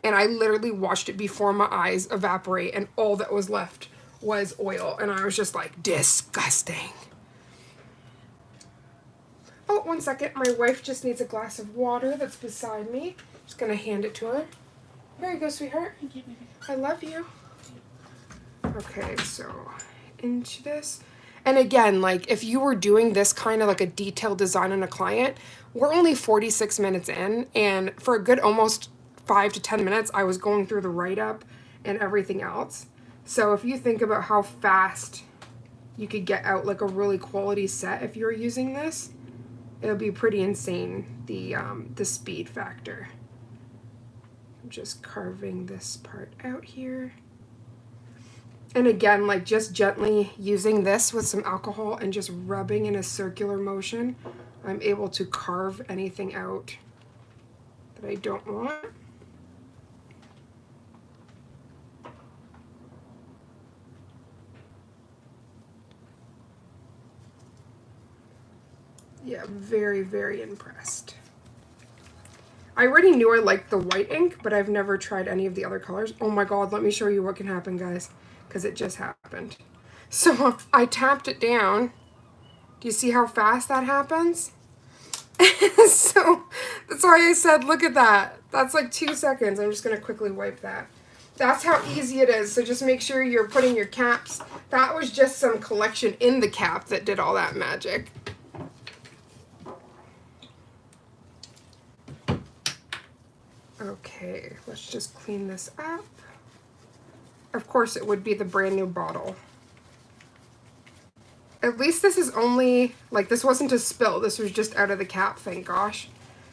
And I literally watched it before my eyes evaporate, and all that was left was oil. And I was just like, disgusting. Oh, 1 second. My wife just needs a glass of water that's beside me. Just gonna hand it to her. Here you go, sweetheart. I love you. Okay, so into this. And again, like if you were doing this kind of like a detailed design on a client, we're only 46 minutes in, and for a good almost 5 to 10 minutes, I was going through the write-up and everything else. So if you think about how fast you could get out like a really quality set if you're using this, it'll be pretty insane, the speed factor. I'm just carving this part out here. And again, like just gently using this with some alcohol and just rubbing in a circular motion, I'm able to carve anything out that I don't want. Yeah, very, very impressed. I already knew I liked the white ink, but I've never tried any of the other colors. Oh my god, let me show you what can happen, guys, because it just happened. So I tapped it down. Do you see how fast that happens? So that's why I said, look at that. That's like 2 seconds. I'm just going to quickly wipe that. That's how easy it is. So just make sure you're putting your caps. That was just some collection in the cap that did all that magic. Okay, let's just clean this up. Of course, it would be the brand new bottle. At least this is only, like, this wasn't a spill. This was just out of the cap, thank gosh.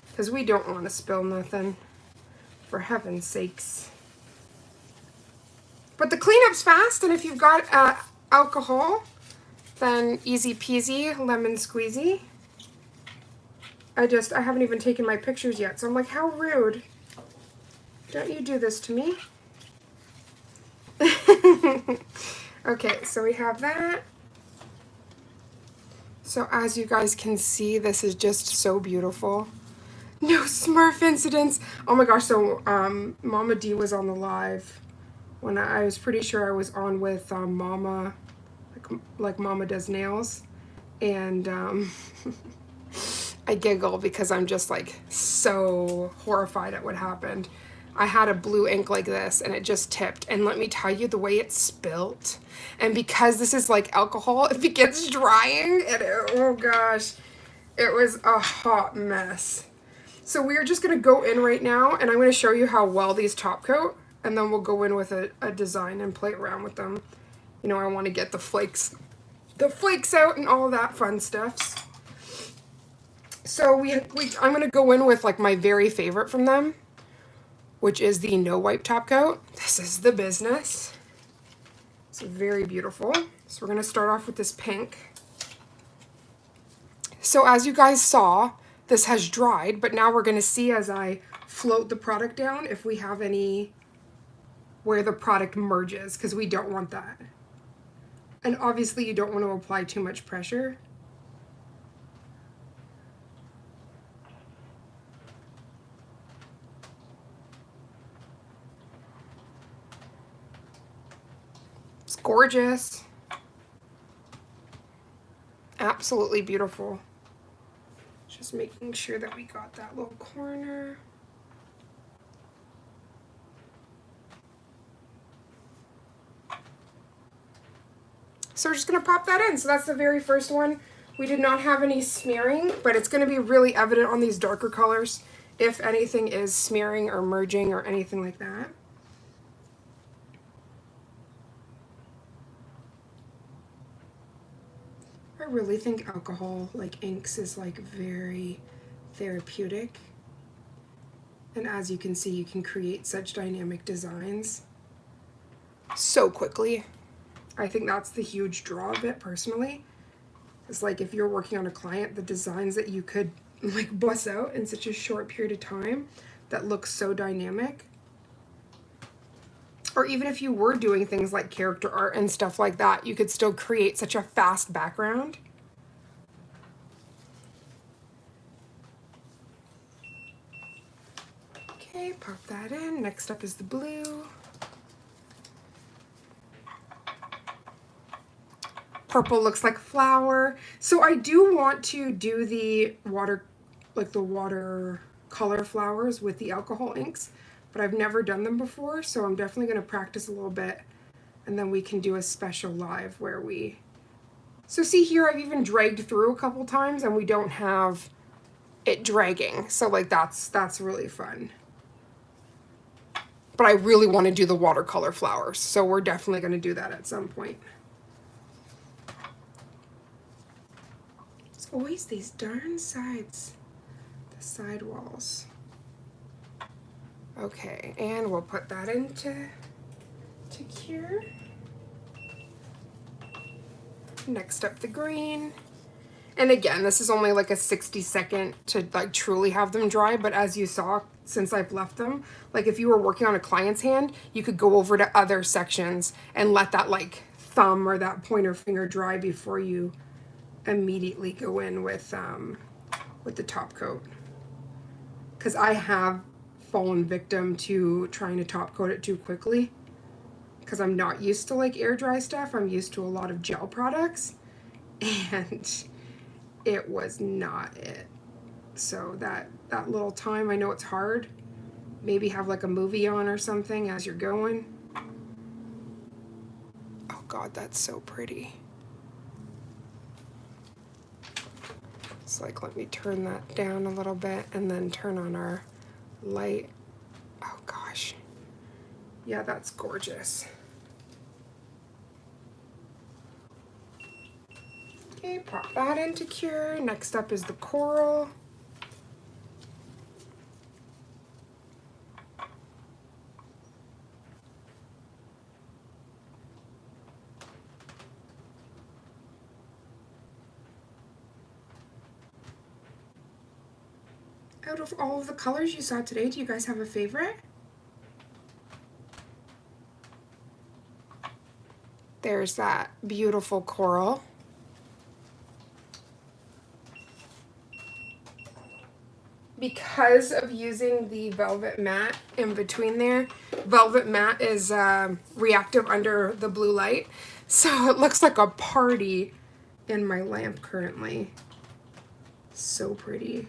Because we don't want to spill nothing, for heaven's sakes. But the cleanup's fast, and if you've got alcohol, then easy peasy, lemon squeezy. I haven't even taken my pictures yet, so I'm like, how rude. Don't you do this to me? Okay, so we have that. So as you guys can see, this is just so beautiful. No Smurf incidents. Oh my gosh, so Mama D was on the live when I was pretty sure I was on with Mama, like Mama Does Nails. And I giggle because I'm just like so horrified at what happened. I had a blue ink like this and it just tipped, and let me tell you, the way it spilt, and because this is like alcohol, it begins drying and oh gosh, it was a hot mess. So we're just gonna go in right now, and I'm gonna show you how well these top coat, and then we'll go in with a design and play around with them. You know, I want to get the flakes out and all that fun stuff. So I'm gonna go in with like my very favorite from them, which is the no wipe top coat. This is the business. It's very beautiful. So we're gonna start off with this pink. So as you guys saw, this has dried, but now we're gonna see as I float the product down if we have any where the product merges, because we don't want that. And obviously you don't want to apply too much pressure. It's gorgeous. Absolutely beautiful. Just making sure that we got that little corner. So we're just gonna pop that in. So that's the very first one. We did not have any smearing, but it's gonna be really evident on these darker colors if anything is smearing or merging or anything like that. I really think alcohol, like inks, is like very therapeutic. And as you can see, you can create such dynamic designs so quickly. I think that's the huge draw of it personally. It's like if you're working on a client, the designs that you could like bust out in such a short period of time that looks so dynamic. Or even if you were doing things like character art and stuff like that, you could still create such a fast background. Okay, pop that in. Next up is the blue. Purple looks like flower. So I do want to do the water, like the watercolor flowers with the alcohol inks, but I've never done them before, so I'm definitely going to practice a little bit, and then we can do a special live where we... So see here, I've even dragged through a couple times, and we don't have it dragging, so like that's really fun. But I really want to do the watercolor flowers, so we're definitely going to do that at some point. Always these darn sides, the side walls. Okay, and we'll put that into cure. Next up, the green. And again, this is only like a 60-second to like truly have them dry, but as you saw, since I've left them, like if you were working on a client's hand, you could go over to other sections and let that like thumb or that pointer finger dry before you immediately go in with the top coat, because I have fallen victim to trying to top coat it too quickly because I'm not used to like air dry stuff. I'm used to a lot of gel products, and it was not it. So that little time, I know it's hard, maybe have like a movie on or something as you're going. Oh god, that's so pretty. It's like, let me turn that down a little bit and then turn on our light. Oh gosh. Yeah, that's gorgeous. Okay, pop that into cure. Next up is the coral. Out of all of the colors you saw today, do you guys have a favorite? There's that beautiful coral. Because of using the velvet matte in between there, velvet matte is reactive under the blue light, so it looks like a party in my lamp currently. So pretty.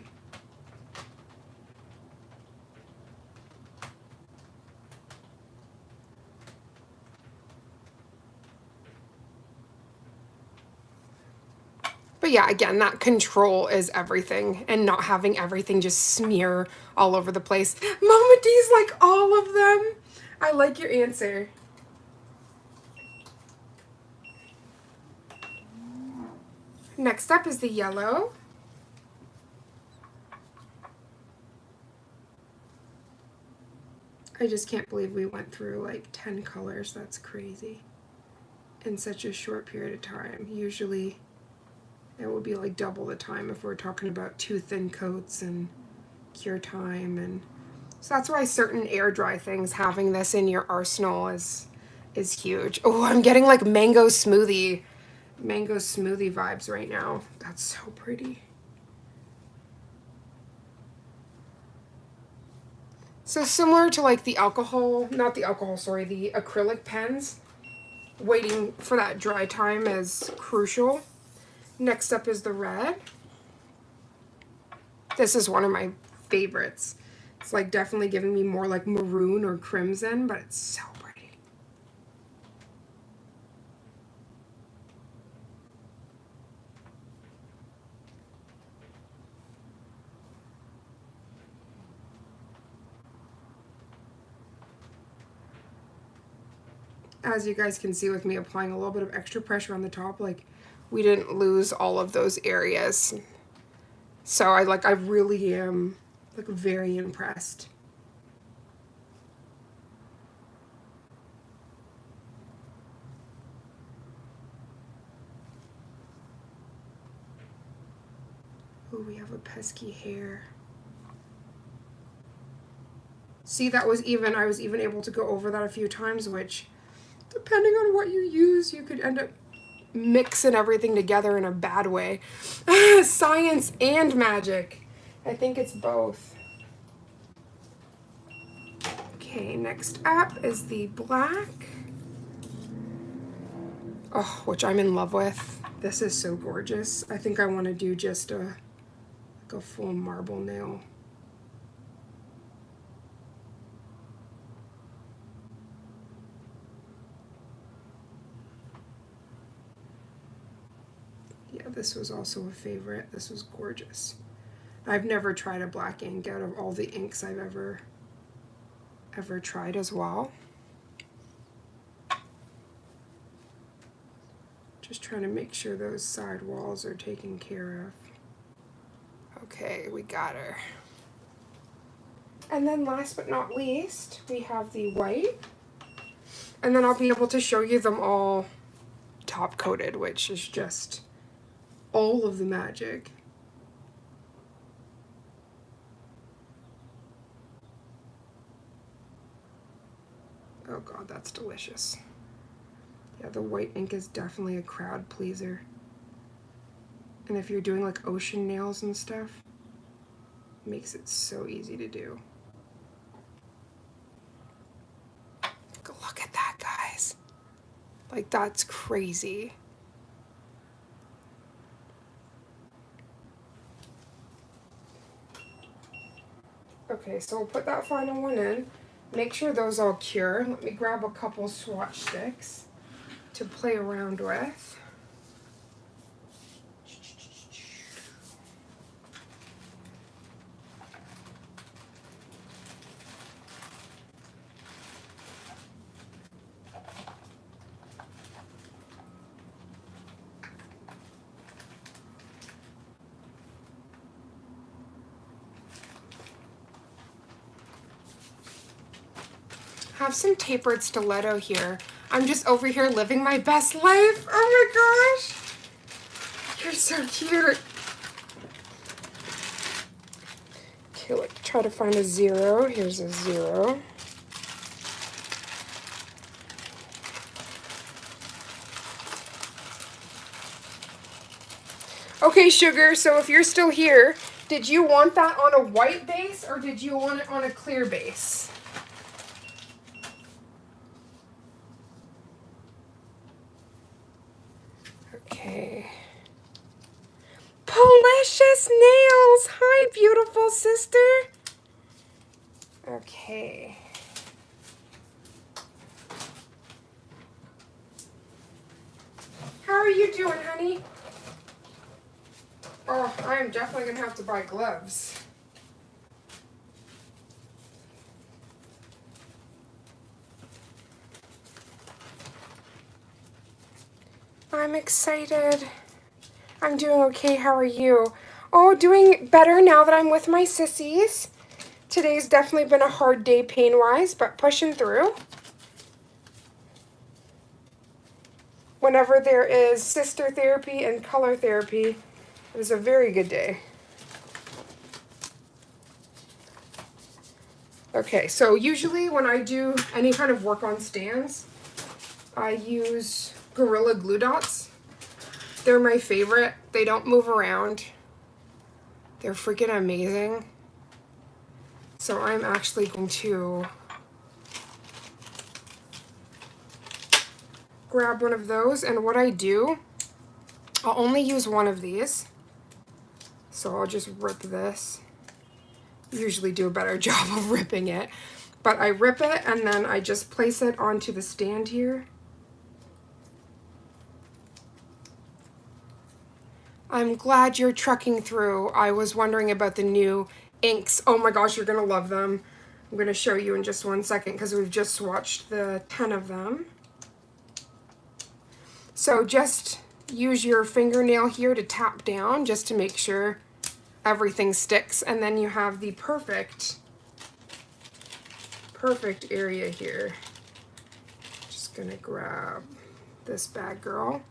But yeah, again, that control is everything, and not having everything just smear all over the place. Mama D's like all of them. I like your answer. Next up is the yellow. I just can't believe we went through like 10 colors. That's crazy. In such a short period of time. Usually it would be like double the time if we're talking about 2 thin coats and cure time. And so that's why certain air dry things, having this in your arsenal is huge. Oh, I'm getting like mango smoothie vibes right now. That's so pretty. So similar to like the acrylic pens, waiting for that dry time is crucial. Next up is the red. This is one of my favorites. It's like definitely giving me more like maroon or crimson, but it's so pretty. As you guys can see with me applying a little bit of extra pressure on the top, like we didn't lose all of those areas. So I really am like very impressed. Oh, we have a pesky hair. See, that was even, I was even able to go over that a few times, which depending on what you use, you could end up mixing everything together in a bad way. Science and magic. I think it's both. Okay, next up is the black. Oh, which I'm in love with. This is so gorgeous. I think I want to do just like a full marble nail. Yeah, this was also a favorite. This was gorgeous. I've never tried a black ink out of all the inks I've ever tried as well. Just trying to make sure those side walls are taken care of. Okay, we got her. And then last but not least, we have the white. And then I'll be able to show you them all top coated, which is just all of the magic. Oh god, that's delicious. Yeah, the white ink is definitely a crowd pleaser. And if you're doing like ocean nails and stuff, it makes it so easy to do. Look at that, guys. Like, that's crazy. Okay, so we'll put that final one in. Make sure those all cure. Let me grab a couple swatch sticks to play around with. Have some tapered stiletto here. I'm just over here living my best life. Oh my gosh. You're so cute. Okay, let's try to find a 0. Here's a 0. Okay, Sugar, so if you're still here, did you want that on a white base or did you want it on a clear base? Okay. Policious nails! Hi, beautiful sister! Okay. How are you doing, honey? Oh, I'm definitely gonna have to buy gloves. I'm excited. I'm doing okay. How are you? Oh, doing better now that I'm with my sissies. Today's definitely been a hard day pain-wise, but pushing through. Whenever there is sister therapy and color therapy, it is a very good day. Okay, so usually when I do any kind of work on stands, I use Gorilla Glue Dots. They're my favorite. They don't move around. They're freaking amazing. So I'm actually going to grab one of those, and what I do, I'll only use one of these. So I'll just rip this. Usually do a better job of ripping it. But I rip it and then I just place it onto the stand here. I'm glad you're trekking through. I was wondering about the new inks. Oh my gosh, you're gonna love them. I'm gonna show you in just one second because we've just swatched the 10 of them. So just use your fingernail here to tap down just to make sure everything sticks, and then you have the perfect area here. Just gonna grab this bad girl.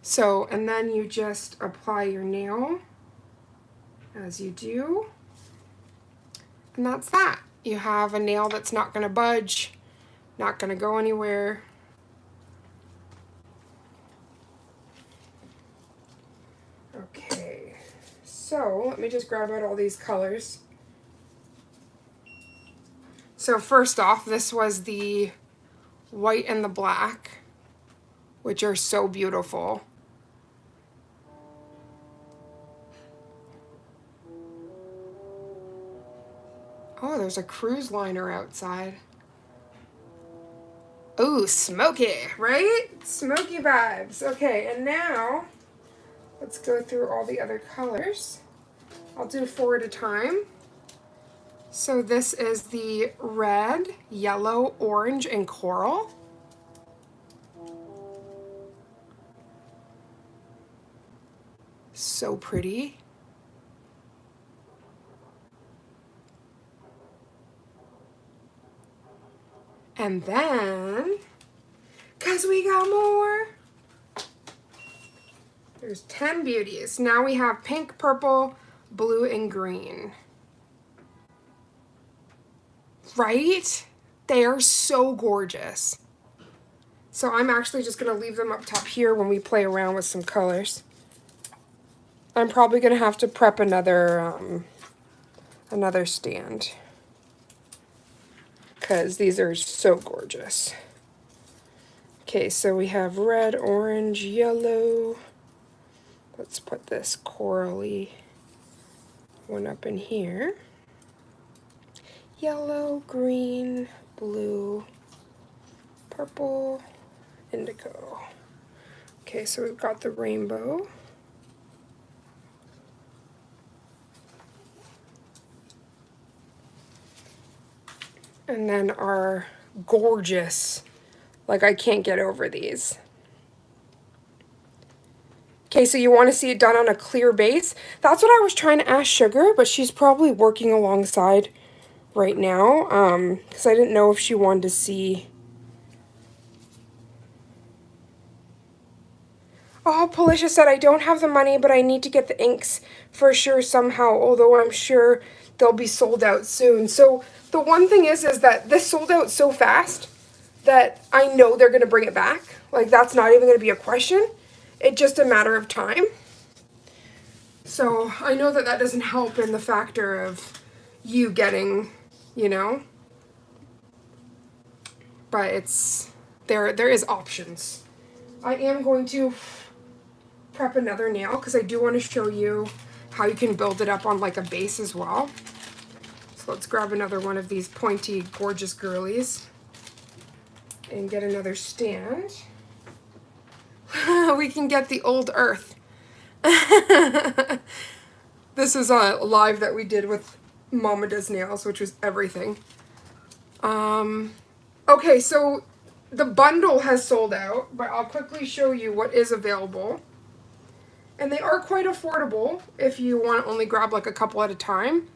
So, and then you just apply your nail as you do, and that's that. You have a nail that's not gonna budge, not gonna go anywhere. Okay, so let me just grab out all these colors. So first off, this was the white and the black, which are so beautiful. Oh, there's a cruise liner outside. Ooh, smoky, right? Smoky vibes. Okay, and now let's go through all the other colors. I'll do 4 at a time. So this is the red, yellow, orange, and coral. So pretty. And then, because we got more, there's 10 beauties. Now we have pink, purple, blue, and green. Right? They are so gorgeous. So I'm actually just going to leave them up top here when we play around with some colors. I'm probably going to have to prep another stand, because these are so gorgeous. Okay, so we have red, orange, yellow. Let's put this corally one up in here. Yellow, green, blue, purple, indigo. Okay, so we've got the rainbow. And then our gorgeous, like I can't get over these. Okay, so you want to see it done on a clear base. That's what I was trying to ask Sugar, but she's probably working alongside right now, because I didn't know if she wanted to see. Oh, Policia said, I don't have the money, but I need to get the inks for sure somehow, although I'm sure they'll be sold out soon. So the one thing is that this sold out so fast that I know they're going to bring it back. Like, that's not even going to be a question. It's just a matter of time. So I know that that doesn't help in the factor of you getting, you know, but it's, there is options. I am going to prep another nail because I do want to show you how you can build it up on like a base as well. So let's grab another one of these pointy, gorgeous girlies and get another stand. We can get the old earth. This is a live that we did with Mama Does Nails, which was everything. Okay, so the bundle has sold out, but I'll quickly show you what is available. And they are quite affordable if you want to only grab like a couple at a time.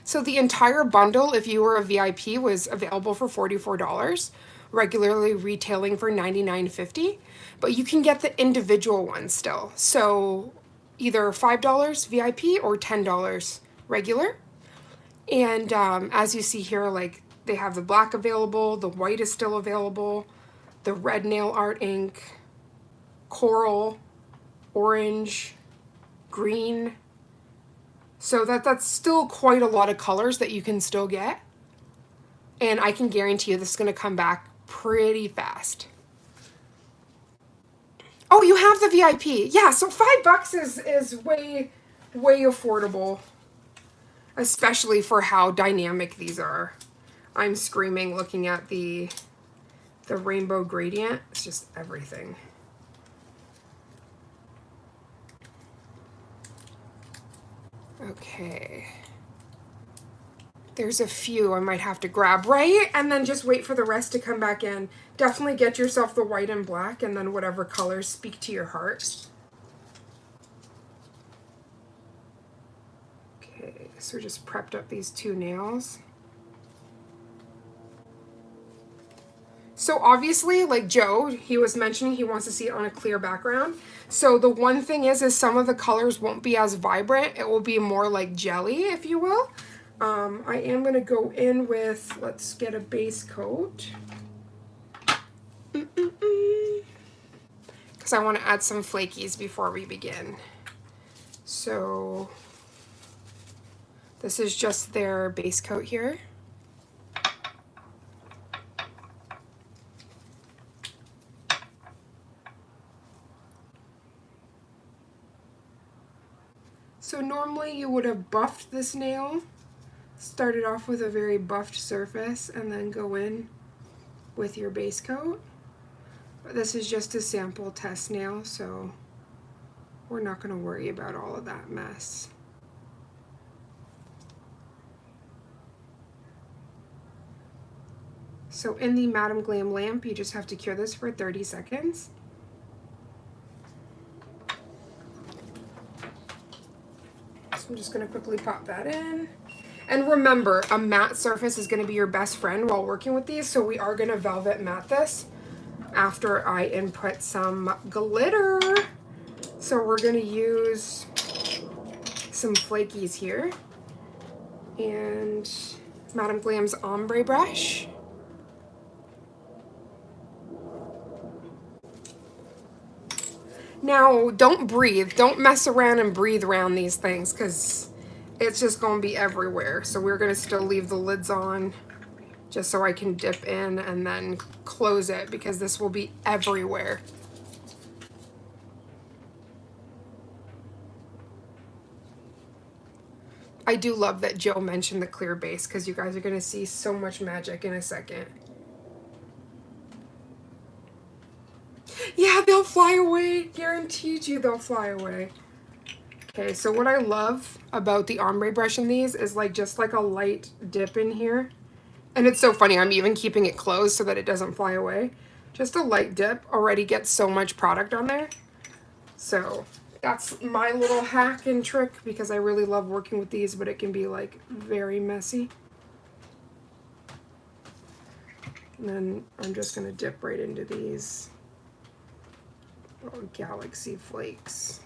So the entire bundle, if you were a VIP, was available for $44, regularly retailing for $99.50. But you can get the individual ones still. So either $5 VIP or $10 regular. And as you see here, like they have the black available, the white is still available, the red nail art ink, coral, orange, green. So that's still quite a lot of colors that you can still get. And I can guarantee you this is going to come back pretty fast. Oh, you have the VIP. Yeah, so $5 is way way affordable, especially for how dynamic these are. I'm screaming looking at the rainbow gradient. It's just everything. Okay. There's a few I might have to grab, right? And then just wait for the rest to come back in. Definitely get yourself the white and black, and then whatever colors speak to your heart. Okay, so just prepped up these 2 nails. So obviously, like Joe, he was mentioning he wants to see it on a clear background. So the one thing is some of the colors won't be as vibrant. It will be more like jelly, if you will. I am going to go in with, let's get a base coat. Because I want to add some flakies before we begin. So this is just their base coat here. So normally you would have buffed this nail, started off with a very buffed surface, and then go in with your base coat. But this is just a sample test nail, so we're not going to worry about all of that mess. So in the Madam Glam lamp, you just have to cure this for 30 seconds. So I'm just going to quickly pop that in. And remember, a matte surface is going to be your best friend while working with these, so we are going to velvet matte this after I input some glitter. So we're going to use some flakies here and Madam Glam's ombre brush. Now, don't breathe. Don't mess around and breathe around these things because it's just going to be everywhere. So we're going to still leave the lids on just so I can dip in and then close it because this will be everywhere. I do love that Joe mentioned the clear base because you guys are going to see so much magic in a second. Yeah, they'll fly away. Guaranteed you they'll fly away. Okay, so what I love about the ombre brush in these is like just like a light dip in here. And it's so funny, I'm even keeping it closed so that it doesn't fly away. Just a light dip already gets so much product on there. So that's my little hack and trick because I really love working with these, but it can be like very messy. And then I'm just gonna dip right into these little galaxy flakes.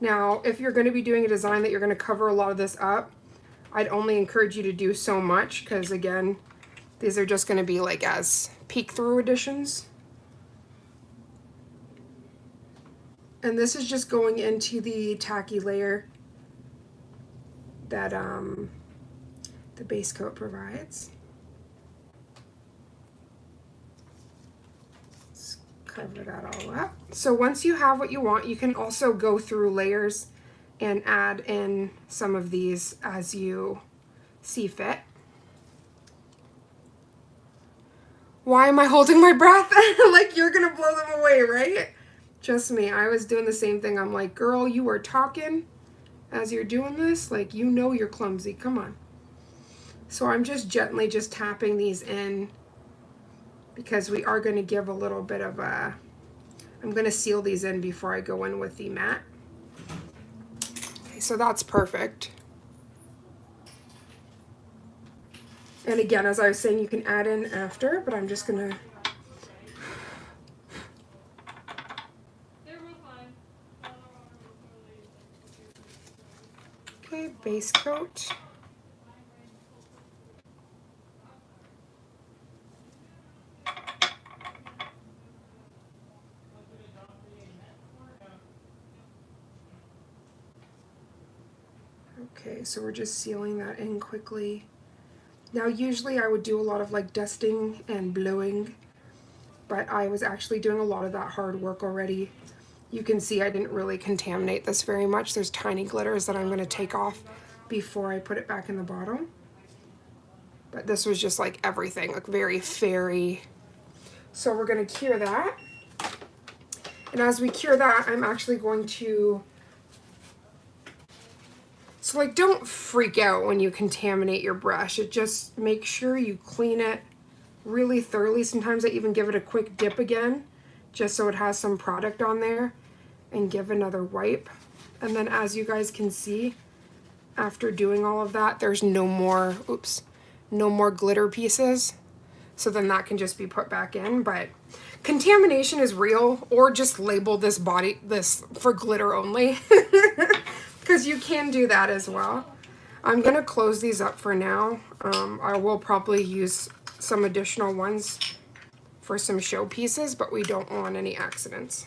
Now, if you're going to be doing a design that you're going to cover a lot of this up, I'd only encourage you to do so much because, again, these are just going to be like as peek-through additions. And this is just going into the tacky layer that the base coat provides. Cover that all up. So once you have what you want, you can also go through layers and add in some of these as you see fit. Why am I holding my breath? Like you're gonna blow them away, right? Just me. I was doing the same thing. I'm like, girl, you are talking as you're doing this. Like, you know you're clumsy. Come on. So I'm just gently just tapping these in because we are going to give a little bit of a, I'm going to seal these in before I go in with the matte. Okay, so that's perfect. And again, as I was saying, you can add in after, but I'm just going to. Okay, base coat. Okay, so we're just sealing that in quickly. Now usually I would do a lot of like dusting and blowing, but I was actually doing a lot of that hard work already. You can see I didn't really contaminate this very much. There's tiny glitters that I'm going to take off before I put it back in the bottle. But this was just like everything, like very fairy. So we're going to cure that. And as we cure that, I'm actually going to... So like don't freak out when you contaminate your brush. It just make sure you clean it really thoroughly. Sometimes I even give it a quick dip again, just so it has some product on there, and give another wipe. And then as you guys can see, after doing all of that, there's no more, oops, no more glitter pieces. So then that can just be put back in. But contamination is real, or just label this for glitter only, because you can do that as well. I'm gonna close these up for now. I will probably use some additional ones for some show pieces, but we don't want any accidents.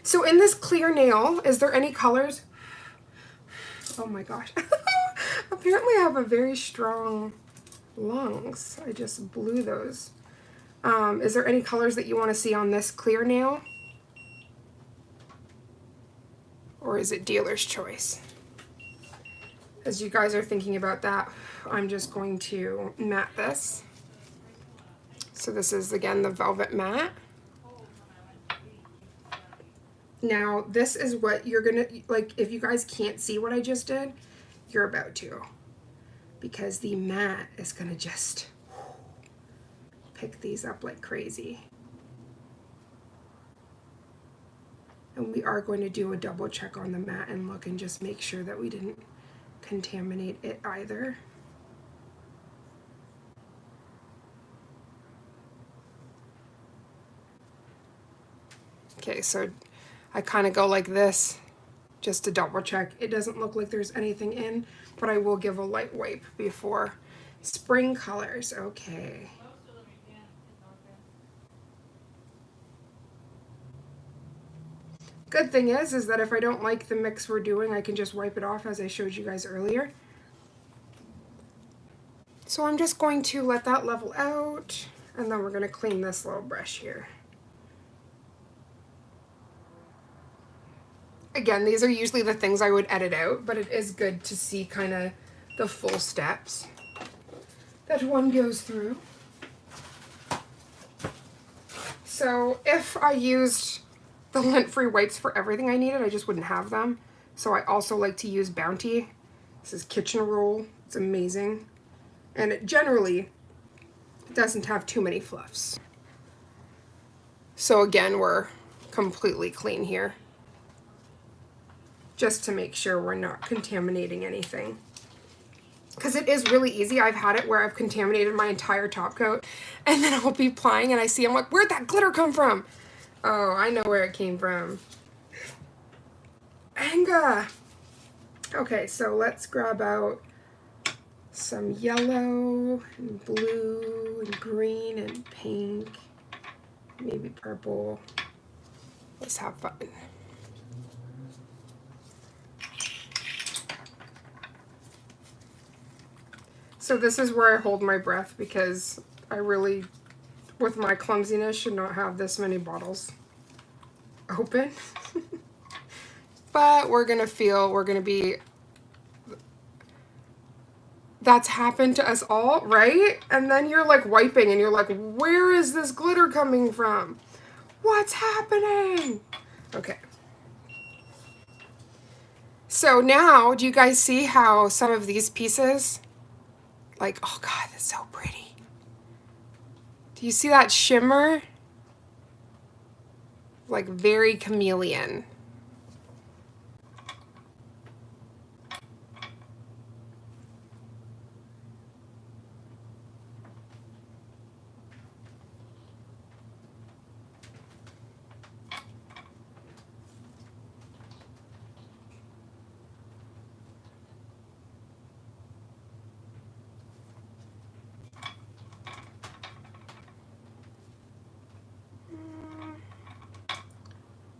So in this clear nail, is there any colors? Oh my gosh. Apparently I have a very strong lungs. I just blew those. Is there any colors that you want to see on this clear nail? Or is it dealer's choice? As you guys are thinking about that, I'm just going to matte this. So this is, again, the Velvet Matte. Now, this is what you're gonna, like, if you guys can't see what I just did, you're about to. Because the matte is gonna just pick these up like crazy. And we are going to do a double check on the matte and look and just make sure that we didn't contaminate it either. Okay, so I kind of go like this just to double check. It doesn't look like there's anything in, but I will give a light wipe before. Spring colors, okay. Good thing is that if I don't like the mix we're doing, I can just wipe it off as I showed you guys earlier. So I'm just going to let that level out, and then we're going to clean this little brush here. Again, these are usually the things I would edit out, but it is good to see kind of the full steps that one goes through. So if I used the lint-free wipes for everything I needed, I just wouldn't have them. So I also like to use Bounty. This is Kitchen Roll. It's amazing. And it generally doesn't have too many fluffs. So again, we're completely clean here, just to make sure we're not contaminating anything. Because it is really easy. I've had it where I've contaminated my entire top coat, and then I'll be applying and I see, I'm like, where'd that glitter come from? Oh, I know where it came from. Anga! Okay, so let's grab out some yellow and blue and green and pink, maybe purple. Let's have fun. So this is where I hold my breath, because I really, with my clumsiness, should not have this many bottles open. But we're gonna be, that's happened to us all, right? And then you're like wiping and you're like, where is this glitter coming from? What's happening? Okay. So now, do you guys see how some of these pieces, like, oh God, that's so pretty. Do you see that shimmer? Like very chameleon.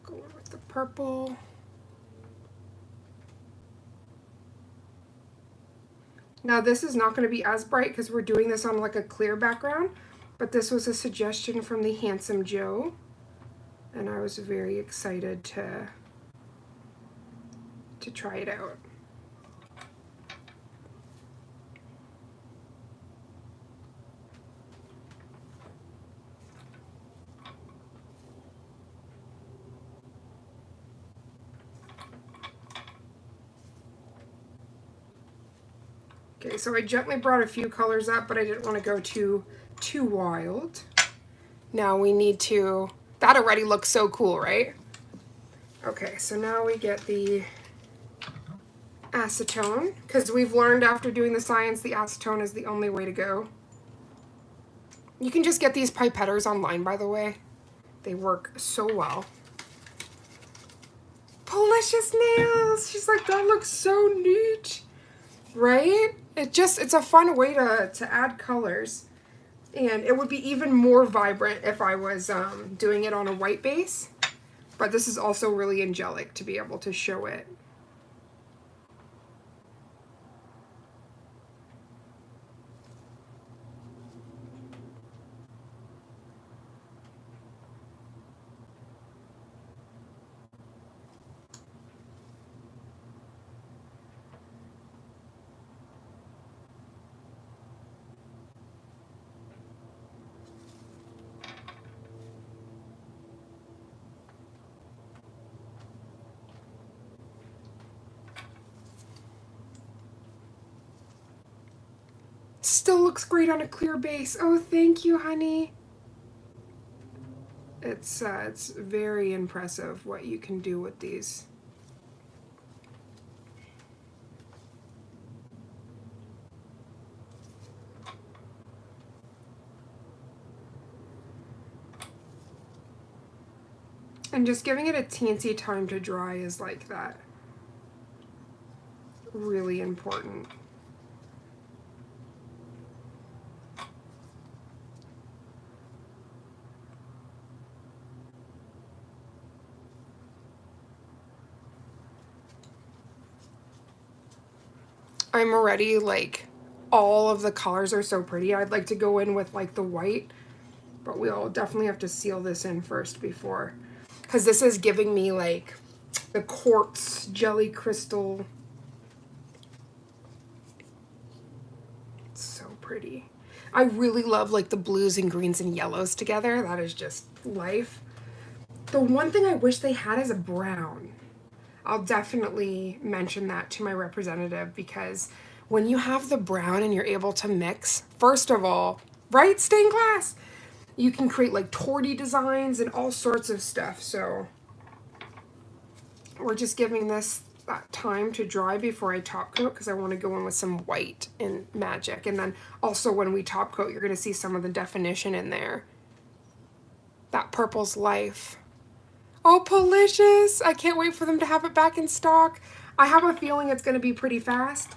Going with the purple. Now this is not going to be as bright because we're doing this on like a clear background, but this was a suggestion from the Handsome Joe, and I was very excited to try it out. Okay, so I gently brought a few colors up, but I didn't want to go too wild. Now we need to, that already looks so cool, right? Okay, so now we get the acetone, because we've learned after doing the science the acetone is the only way to go. You can just get these pipetters online, by the way. They work so well. Policious nails! She's like, that looks so neat. Right? It's a fun way to add colors. And it would be even more vibrant if I was doing it on a white base. But this is also really angelic to be able to show it. Still looks great on a clear base. Oh, thank you, honey. It's very impressive what you can do with these. And just giving it a teensy time to dry is like that. Really important. I'm already like, all of the colors are so pretty. I'd like to go in with like the white, but we'll definitely have to seal this in first before, because this is giving me like the quartz jelly crystal. It's so pretty. I really love like the blues and greens and yellows together. That is just life. The one thing I wish they had is a brown. I'll definitely mention that to my representative, because when you have the brown and you're able to mix, first of all, right, stained glass, you can create like torty designs and all sorts of stuff. So we're just giving this that time to dry before I top coat, because I want to go in with some white and magic. And then also when we top coat, you're going to see some of the definition in there. That purple's life. Oh, Policious! I can't wait for them to have it back in stock. I have a feeling it's going to be pretty fast,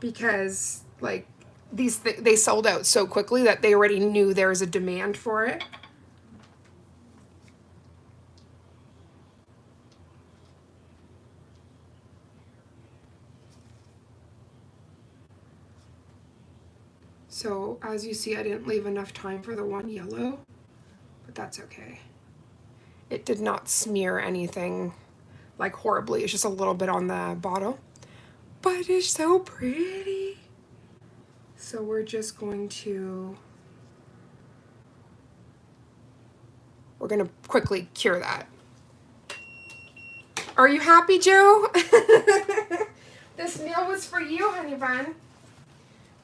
because like they sold out so quickly that they already knew there was a demand for it. So as you see, I didn't leave enough time for the one yellow, but that's okay. It did not smear anything like horribly. It's just a little bit on the bottle, but it's so pretty. So we're just going to, quickly cure that. Are you happy, Joe? This nail was for you, honey bun.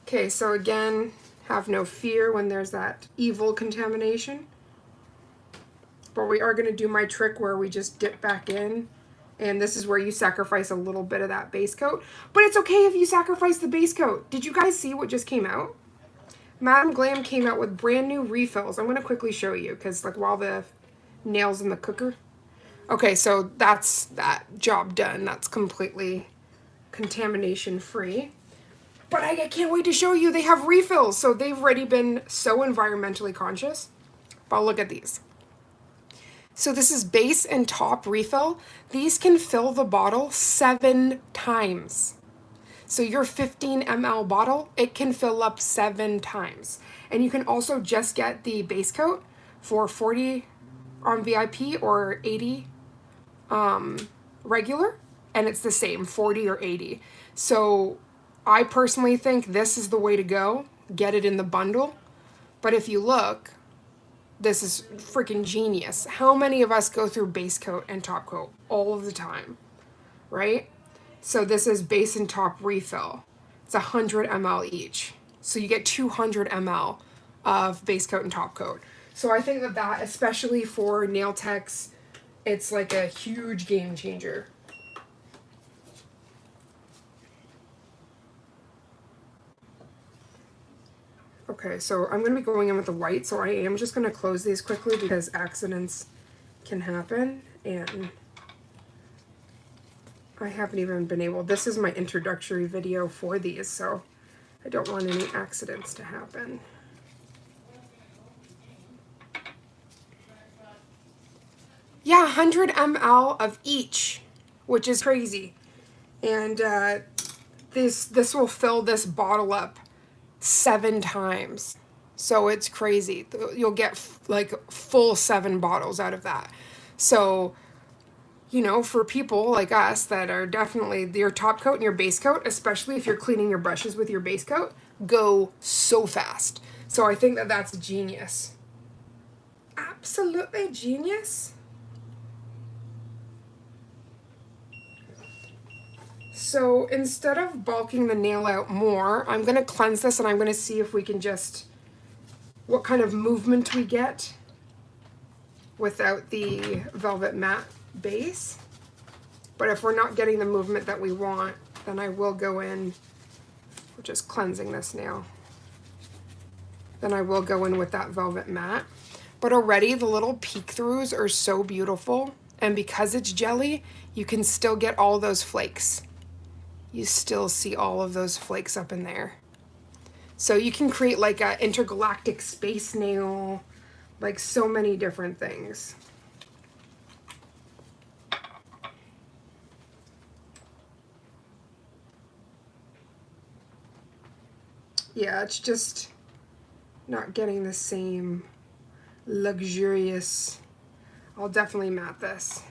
Okay, so again, have no fear when there's that evil contamination. But we are going to do my trick where we just dip back in. And this is where you sacrifice a little bit of that base coat. But it's okay if you sacrifice the base coat. Did you guys see what just came out? Madam Glam came out with brand new refills. I'm going to quickly show you, because like while the nail's in the cooker. Okay, so that's that job done. That's completely contamination free. But I can't wait to show you. They have refills. So they've already been so environmentally conscious. But look at these. So this is base and top refill. These can fill the bottle 7 times. So your 15 ml bottle, it can fill up 7 times. And you can also just get the base coat for 40 on VIP or 80 regular, and it's the same, 40 or 80. So I personally think this is the way to go. Get it in the bundle. But if you look, this is freaking genius. How many of us go through base coat and top coat all of the time, right? So this is base and top refill. It's 100 ml each. So you get 200 ml of base coat and top coat. So I think that especially for nail techs, it's like a huge game changer. Okay, so I'm going to be going in with the white, so I am just going to close these quickly because accidents can happen, and I haven't even been able, this is my introductory video for these, so I don't want any accidents to happen. Yeah, 100 ml of each, which is crazy. And this will fill this bottle up 7 times. So it's crazy. You'll get like full 7 bottles out of that. So, you know, for people like us that are definitely your top coat and your base coat, especially if you're cleaning your brushes with your base coat, go so fast. So I think that that's genius. Absolutely genius. So instead of bulking the nail out more, I'm going to cleanse this and I'm going to see if we can just, what kind of movement we get without the velvet matte base. But if we're not getting the movement that we want, then I will go in, we're just cleansing this nail. Then I will go in with that velvet matte. But already the little peek throughs are so beautiful. And because it's jelly, you can still get all those flakes. You still see all of those flakes up in there. So you can create like an intergalactic space nail, like so many different things. Yeah, it's just not getting the same luxurious. I'll definitely matte this.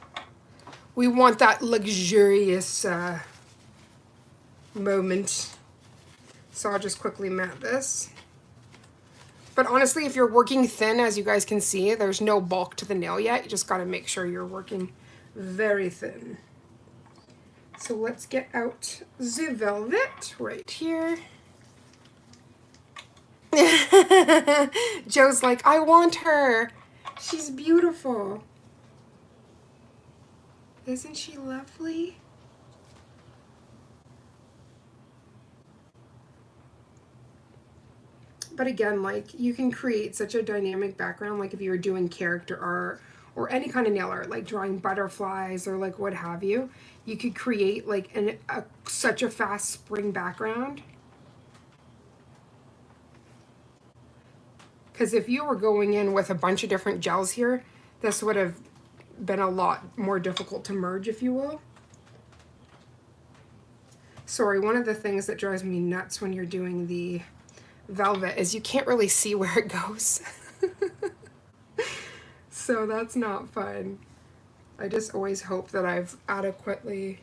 We want that luxurious moment. So I'll just quickly matte this. But honestly, if you're working thin, as you guys can see, there's no bulk to the nail yet. You just got to make sure you're working very thin. So let's get out the velvet right here. Joe's like, I want her. She's beautiful. Isn't she lovely? But again, like, you can create such a dynamic background, like if you were doing character art or any kind of nail art, like drawing butterflies or like what have you, you could create like such a fast spring background. Because if you were going in with a bunch of different gels here, this would have been a lot more difficult to merge, if you will. Sorry, one of the things that drives me nuts when you're doing the velvet is you can't really see where it goes. So that's not fun. I just always hope that I've adequately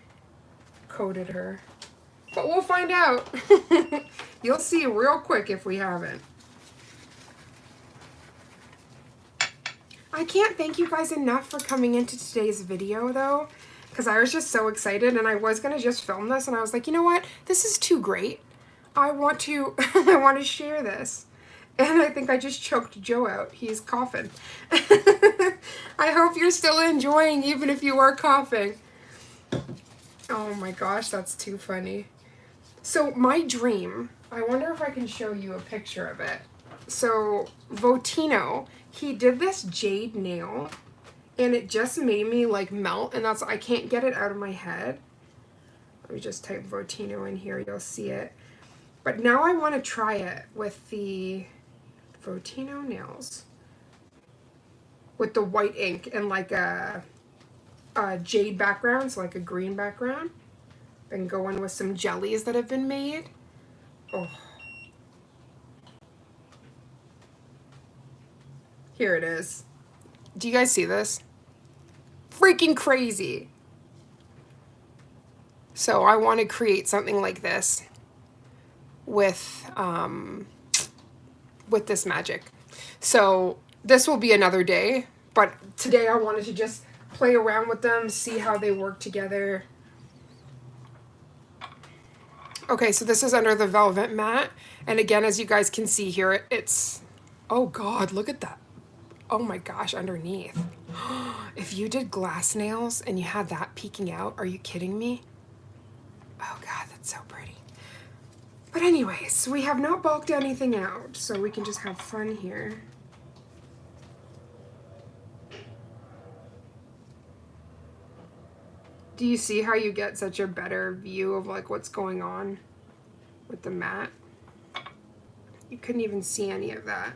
coated her. But we'll find out. You'll see real quick if we haven't. I can't thank you guys enough for coming into today's video though, because I was just so excited and I was going to just film this and I was like, you know what? This is too great. I want to share this. And I think I just choked Joe out. He's coughing. I hope you're still enjoying even if you are coughing. Oh my gosh, that's too funny. So my dream, I wonder if I can show you a picture of it. So Votino, he did this jade nail and it just made me like melt, and that's, I can't get it out of my head. Let me just type Votino in here, you'll see it. But now I want to try it with the Votino nails with the white ink and like a jade background, so like a green background. Been going with some jellies that have been made. Oh. Here it is. Do you guys see this? Freaking crazy. So I want to create something like this with this magic. So this will be another day, but today I wanted to just play around with them, see how they work together. Okay, so this is under the velvet mat. And again, as you guys can see here, it's, oh God, look at that. Oh my gosh, underneath. If you did glass nails and you had that peeking out, are you kidding me? Oh God, that's so pretty. But anyways, we have not bulked anything out, so we can just have fun here. Do you see how you get such a better view of like what's going on with the mat? You couldn't even see any of that.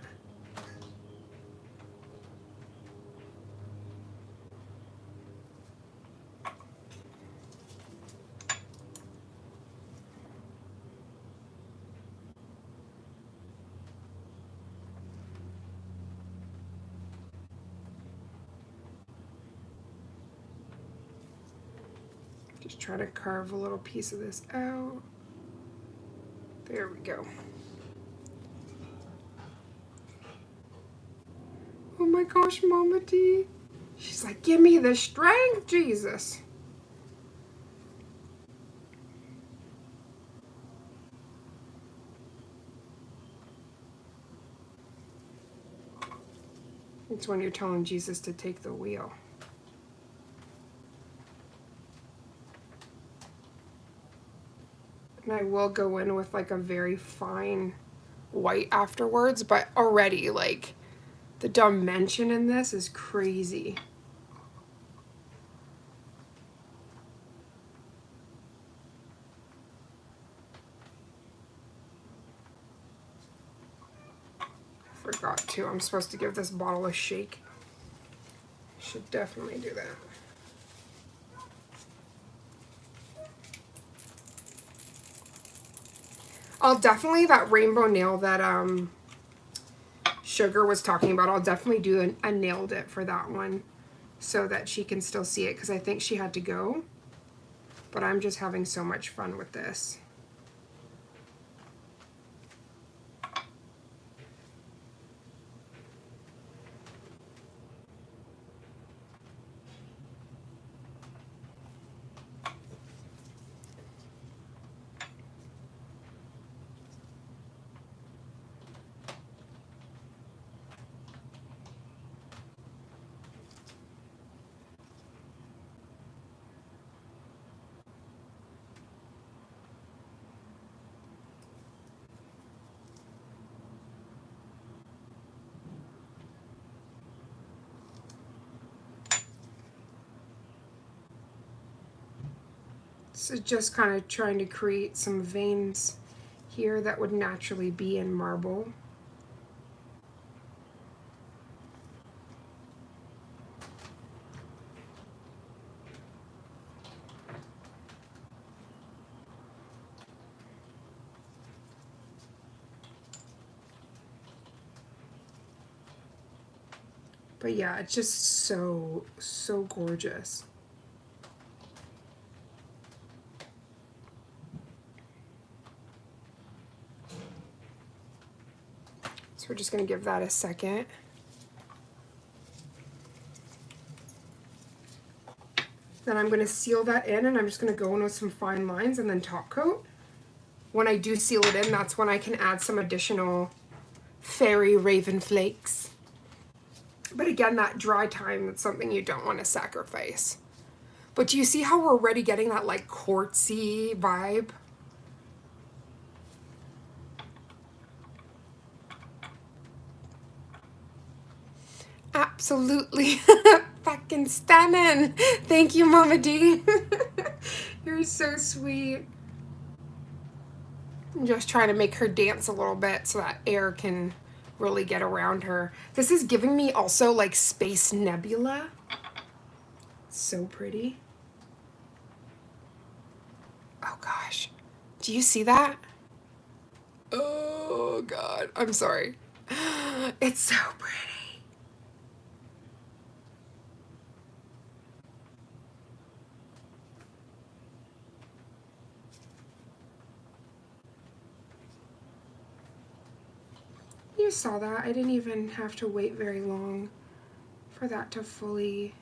Just try to carve a little piece of this out. There we go. Oh my gosh, Mama D. She's like, give me the strength, Jesus. It's when you're telling Jesus to take the wheel. And I will go in with like a very fine white afterwards, but already like the dimension in this is crazy. Forgot to. I'm supposed to give this bottle a shake. Should definitely do that. I'll definitely, that rainbow nail that Sugar was talking about, I'll definitely do a nailed it for that one so that she can still see it, because I think she had to go. But I'm just having so much fun with this. So just kind of trying to create some veins here that would naturally be in marble. But yeah, it's just so, so gorgeous. So we're just going to give that a second. Then I'm going to seal that in, and I'm just going to go in with some fine lines and then top coat. When I do seal it in, that's when I can add some additional fairy raven flakes. But again, that dry time, that's something you don't want to sacrifice. But do you see how we're already getting that like quartzy vibe? Absolutely. Fucking stunning. Thank you, Mama D. You're so sweet. I'm just trying to make her dance a little bit so that air can really get around her. This is giving me also like space nebula. So pretty. Oh, Do you see that? Oh God, I'm sorry. It's so pretty. You saw that. I didn't even have to wait very long for that to fully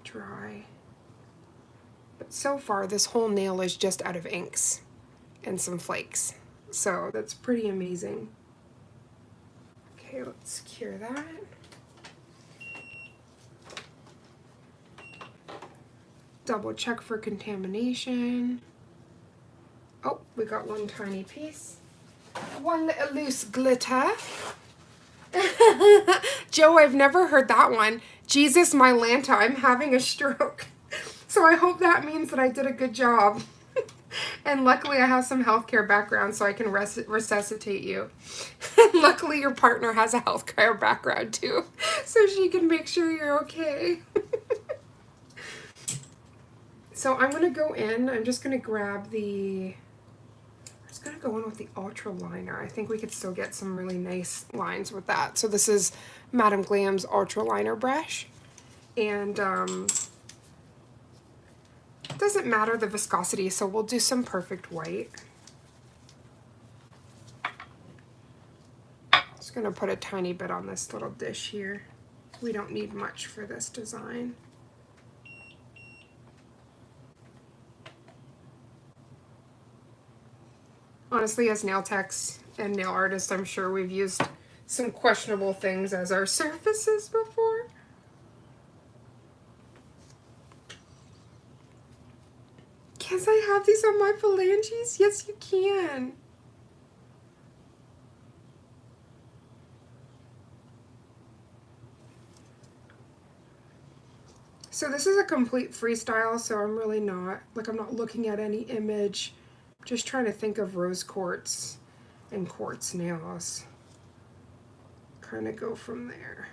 dry. But so far, this whole nail is just out of inks and some flakes. So that's pretty amazing. Okay, let's cure that. Double check for contamination. Oh, we got one tiny piece. One little loose glitter. Joe, I've never heard that one. Jesus, my Lanta, I'm having a stroke. So I hope that means that I did a good job. And luckily I have some healthcare background so I can resuscitate you. And luckily your partner has a healthcare background too. So she can make sure you're okay. So I'm going to go in. I'm just going to grab the... I was going to go in with the Ultra Liner. I think we could still get some really nice lines with that. So this is Madam Glam's Ultra Liner brush. And it doesn't matter the viscosity, so we'll do some Perfect White. Just going to put a tiny bit on this little dish here. We don't need much for this design. Honestly, as nail techs and nail artists, I'm sure we've used some questionable things as our surfaces before. Can't I have these on my phalanges? Yes, you can. So this is a complete freestyle, so I'm really not, I'm not looking at any image. Just trying to think of rose quartz and quartz nails. Kind of go from there.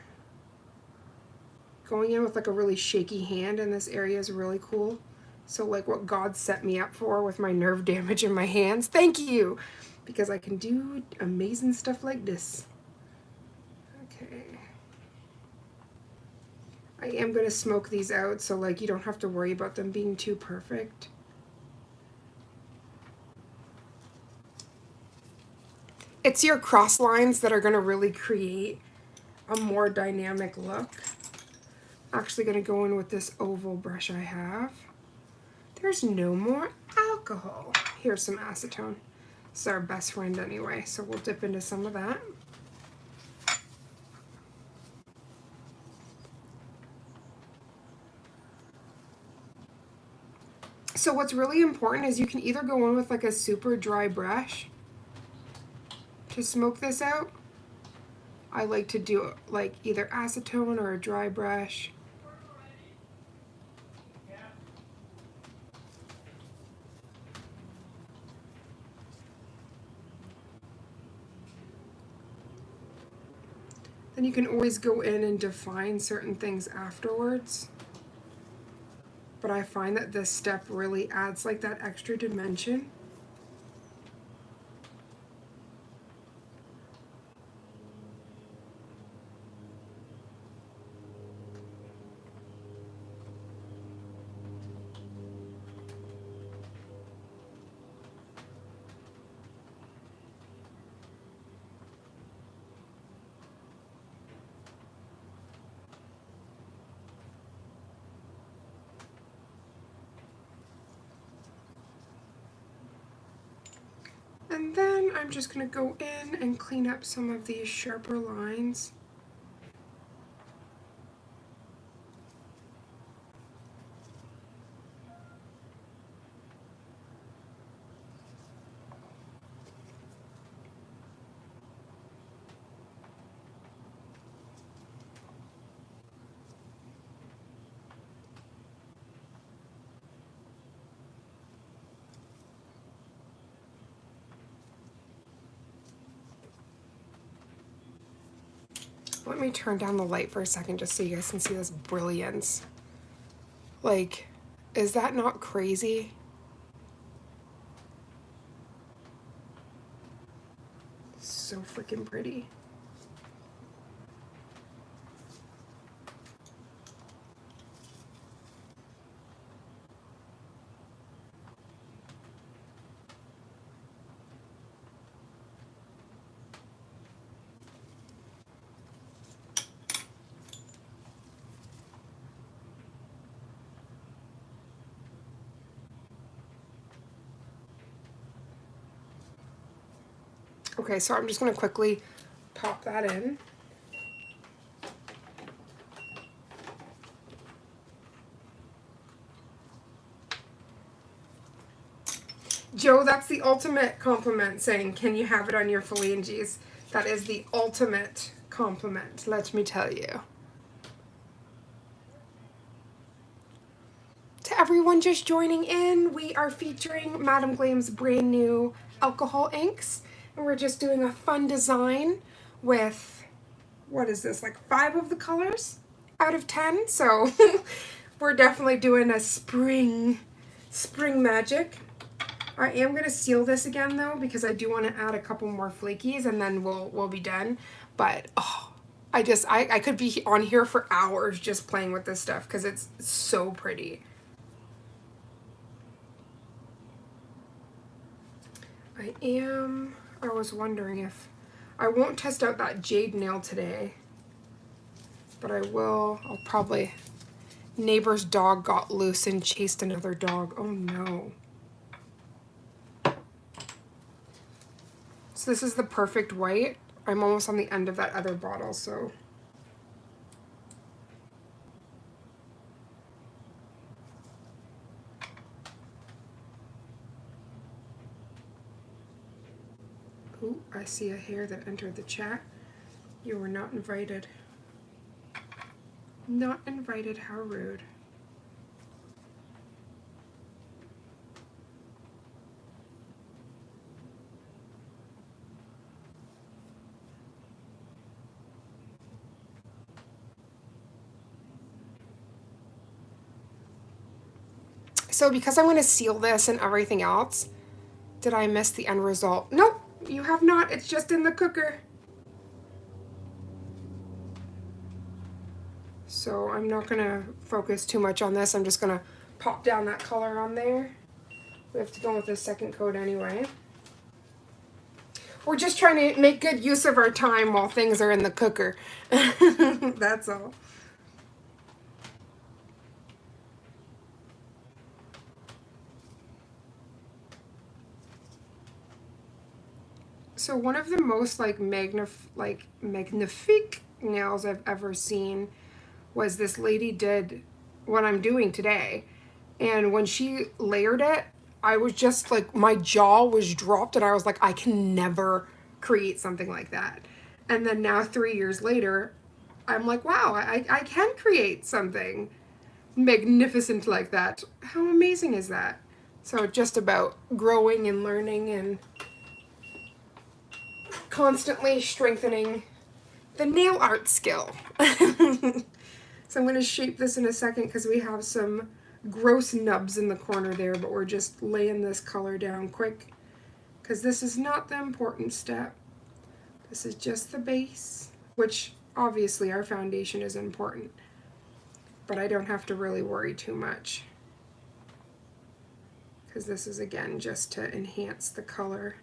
Going in with a really shaky hand in this area is really cool. So what God set me up for with my nerve damage in my hands. Thank you! Because I can do amazing stuff like this. Okay. I am going to smoke these out so you don't have to worry about them being too perfect. It's your cross lines that are going to really create a more dynamic look. Actually going to go in with this oval brush I have. There's no more alcohol. Here's some acetone. It's our best friend anyway, so we'll dip into some of that. So what's really important is you can either go in with a super dry brush to smoke this out. I like to do either acetone or a dry brush. Then you can always go in and define certain things afterwards. But I find that this step really adds that extra dimension. And then I'm just going to go in and clean up some of these sharper lines. Let me turn down the light for a second just so you guys can see this brilliance. Is that not crazy? So freaking pretty. Okay, so I'm just going to quickly pop that in. Joe, that's the ultimate compliment, saying, can you have it on your phalanges? That is the ultimate compliment, let me tell you. To everyone just joining in, we are featuring Madam Glam's brand new alcohol inks. And we're just doing a fun design with, what is this, like 5 of the colors out of 10. So we're definitely doing a spring magic. I am going to seal this again though, because I do want to add a couple more flakies and then we'll be done. But oh, I could be on here for hours just playing with this stuff because it's so pretty. I was wondering if, I won't test out that jade nail today, but I'll probably, neighbor's dog got loose and chased another dog. Oh no. So this is the perfect white. I'm almost on the end of that other bottle, so. Ooh, I see a hair that entered the chat. You were not invited. Not invited, how rude. So because I'm going to seal this and everything else, did I miss the end result? Nope, you have not. It's just in the cooker. So I'm not going to focus too much on this. I'm just going to pop down that color on there. We have to go with the second coat anyway. We're just trying to make good use of our time while things are in the cooker. That's all. So one of the most magnifique nails I've ever seen was this lady did what I'm doing today. And when she layered it, I was just like, my jaw was dropped and I was like, I can never create something like that. And then now 3 years later, I'm like, wow, I can create something magnificent like that. How amazing is that? So just about growing and learning and constantly strengthening the nail art skill. So I'm going to shape this in a second because we have some gross nubs in the corner there, but we're just laying this color down quick because this is not the important step. This is just the base, which obviously our foundation is important, but I don't have to really worry too much because this is again just to enhance the color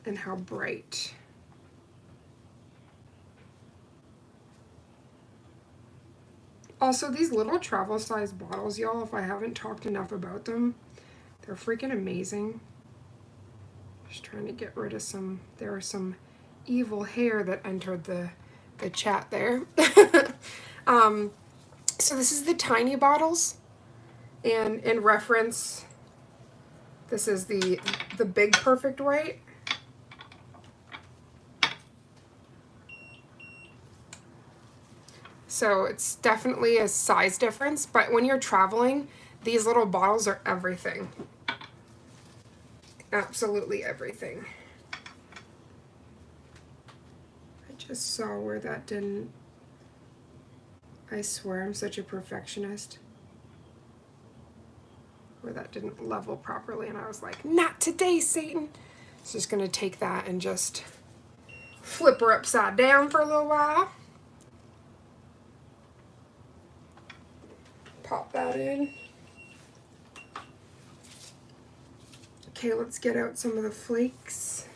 and how bright. Also, these little travel size bottles, y'all, if I haven't talked enough about them, they're freaking amazing. Just trying to get rid of some, there was some evil hair that entered the chat there. So this is the tiny bottles, and in reference, this is the big perfect white. So it's definitely a size difference, but when you're traveling, these little bottles are everything. Absolutely everything. I just saw where that didn't. I swear I'm such a perfectionist. Where that didn't level properly, and I was like, not today, Satan. So just gonna take that and just flip her upside down for a little while. Pop that in. Okay, let's get out some of the flakes.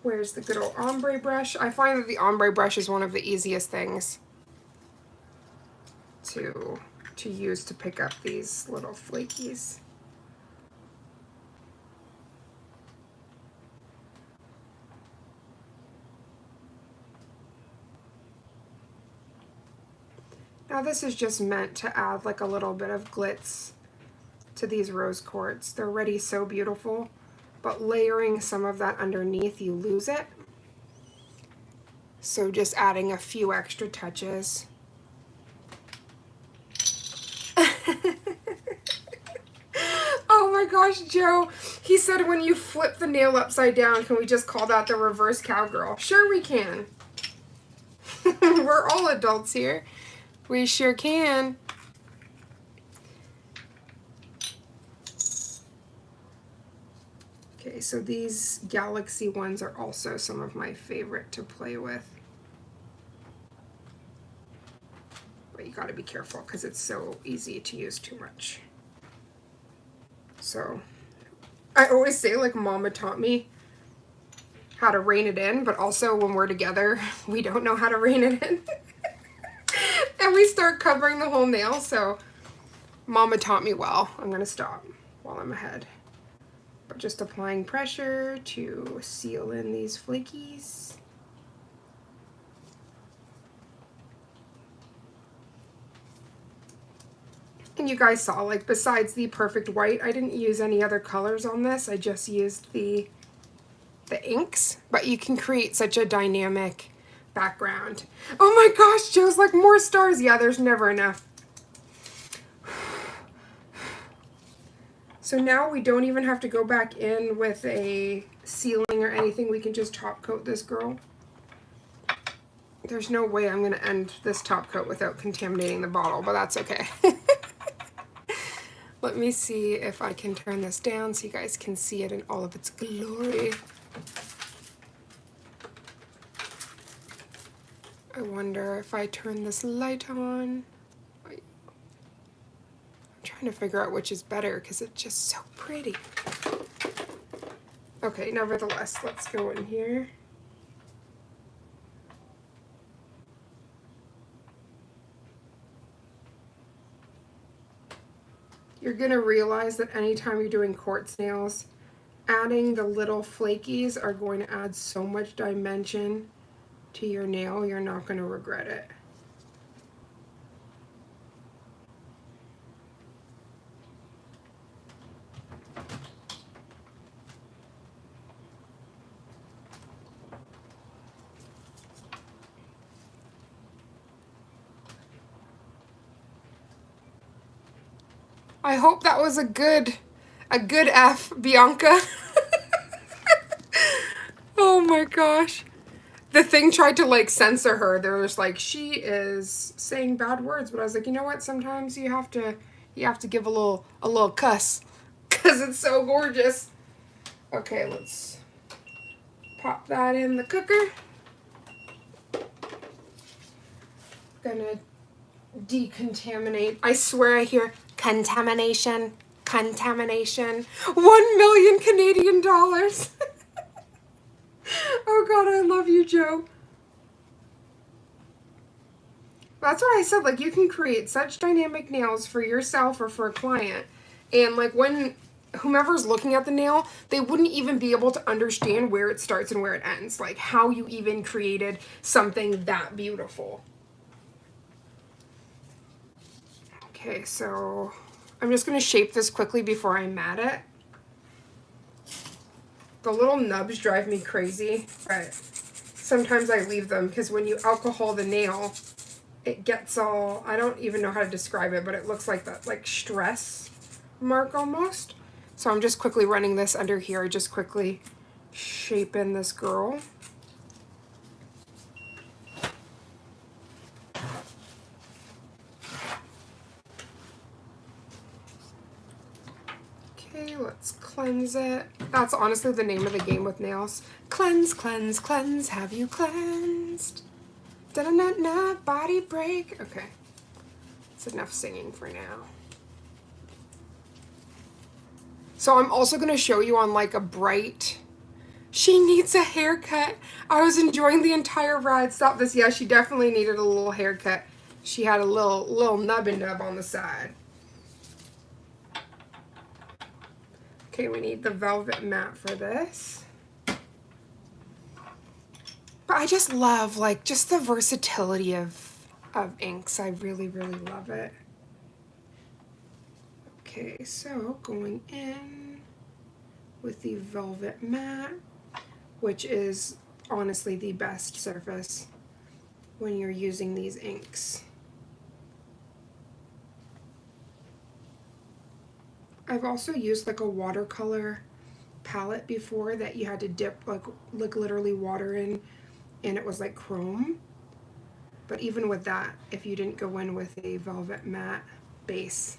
Where's the good old ombre brush? I find that the ombre brush is one of the easiest things to use to pick up these little flakies. Now this is just meant to add like a little bit of glitz to these rose quartz. They're already so beautiful, but layering some of that underneath, you lose it. So just adding a few extra touches. Oh my gosh, Joe. He said when you flip the nail upside down, can we just call that the reverse cowgirl? Sure we can. We're all adults here. We sure can. Okay, so these galaxy ones are also some of my favorite to play with. But you gotta be careful because it's so easy to use too much. So I always say, like, Mama taught me how to rein it in, but also when we're together, we don't know how to rein it in. And we start covering the whole nail, so Mama taught me well. I'm gonna stop while I'm ahead. But just applying pressure to seal in these flakies. And you guys saw, like, besides the perfect white, I didn't use any other colors on this. I just used the inks, but you can create such a dynamic background. Oh my gosh, Joe's like, more stars. Yeah, there's never enough. So now we don't even have to go back in with a sealing or anything. We can just top coat this girl. There's no way I'm going to end this top coat without contaminating the bottle, but that's okay. Let me see if I can turn this down so you guys can see it in all of its glory. I wonder if I turn this light on. I'm trying to figure out which is better because it's just so pretty. Okay, nevertheless, let's go in here. You're gonna realize that anytime you're doing quartz nails, adding the little flakies are going to add so much dimension to your nail, you're not gonna regret it. I hope that was a good F, Bianca. Oh my gosh. The thing tried to, like, censor her. They were just like, she is saying bad words, but I was like, you know what? Sometimes you have to give a little cuss because it's so gorgeous. Okay, let's pop that in the cooker. Gonna decontaminate. I swear I hear contamination, contamination. 1 million Canadian dollars. Oh God, I love you, Joe. That's what I said, like, you can create such dynamic nails for yourself or for a client. And, like, when whomever's looking at the nail, they wouldn't even be able to understand where it starts and where it ends. Like, how you even created something that beautiful. Okay, so I'm just going to shape this quickly before I mat it. The little nubs drive me crazy, but sometimes I leave them because when you alcohol the nail, it gets all, I don't even know how to describe it, but it looks like that, like, stress mark almost. So I'm just quickly running this under here, just quickly shaping this girl. Okay, let's cleanse it. That's honestly the name of the game with nails. Cleanse, cleanse, cleanse. Have you cleansed? Da-da-na-na, body break. Okay, that's enough singing for now. So I'm also going to show you on like a bright... She needs a haircut. I was enjoying the entire ride. Stop this. Yeah, she definitely needed a little haircut. She had a little nub and nub on the side. Okay, we need the velvet matte for this. But I just love, like, just the versatility of inks. I really, really love it. Okay, so going in with the velvet matte, which is honestly the best surface when you're using these inks. I've also used like a watercolor palette before that you had to dip like literally water in, and it was like chrome. But even with that, if you didn't go in with a velvet matte base,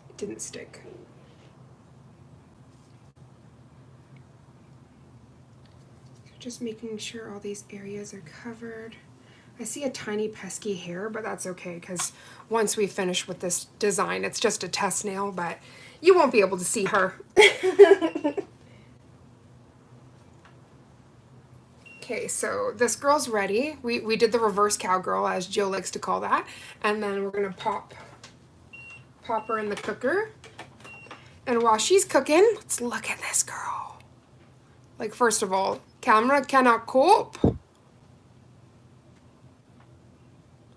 it didn't stick. So just making sure all these areas are covered. I see a tiny pesky hair, but that's okay because once we finish with this design, it's just a test nail, but you won't be able to see her. Okay, so this girl's ready. We did the reverse cowgirl, as Jill likes to call that, and then we're gonna pop her in the cooker. And while she's cooking, let's look at this girl. Like, first of all, camera cannot cope.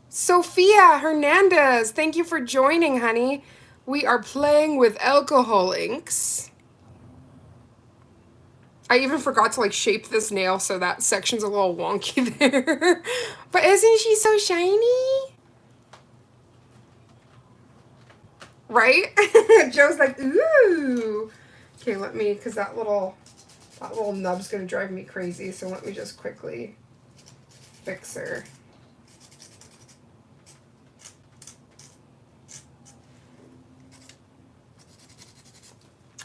Sophia Hernandez, thank you for joining, honey. We are playing with alcohol inks. I even forgot to like shape this nail, so that section's a little wonky there. But isn't she so shiny? Right? Joe's like, ooh. Okay, let me, because that little nub's gonna drive me crazy, so let me just quickly fix her.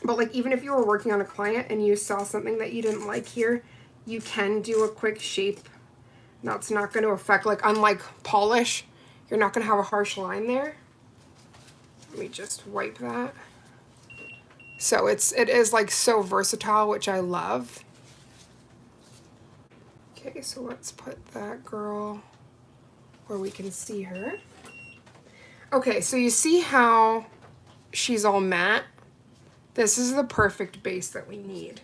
But like, even if you were working on a client and you saw something that you didn't like here, you can do a quick shape. That's not going to affect, like, unlike polish, you're not going to have a harsh line there. Let me just wipe that. So it is like so versatile, which I love. Okay, so let's put that girl where we can see her. Okay, so you see how she's all matte? This is the perfect base that we need.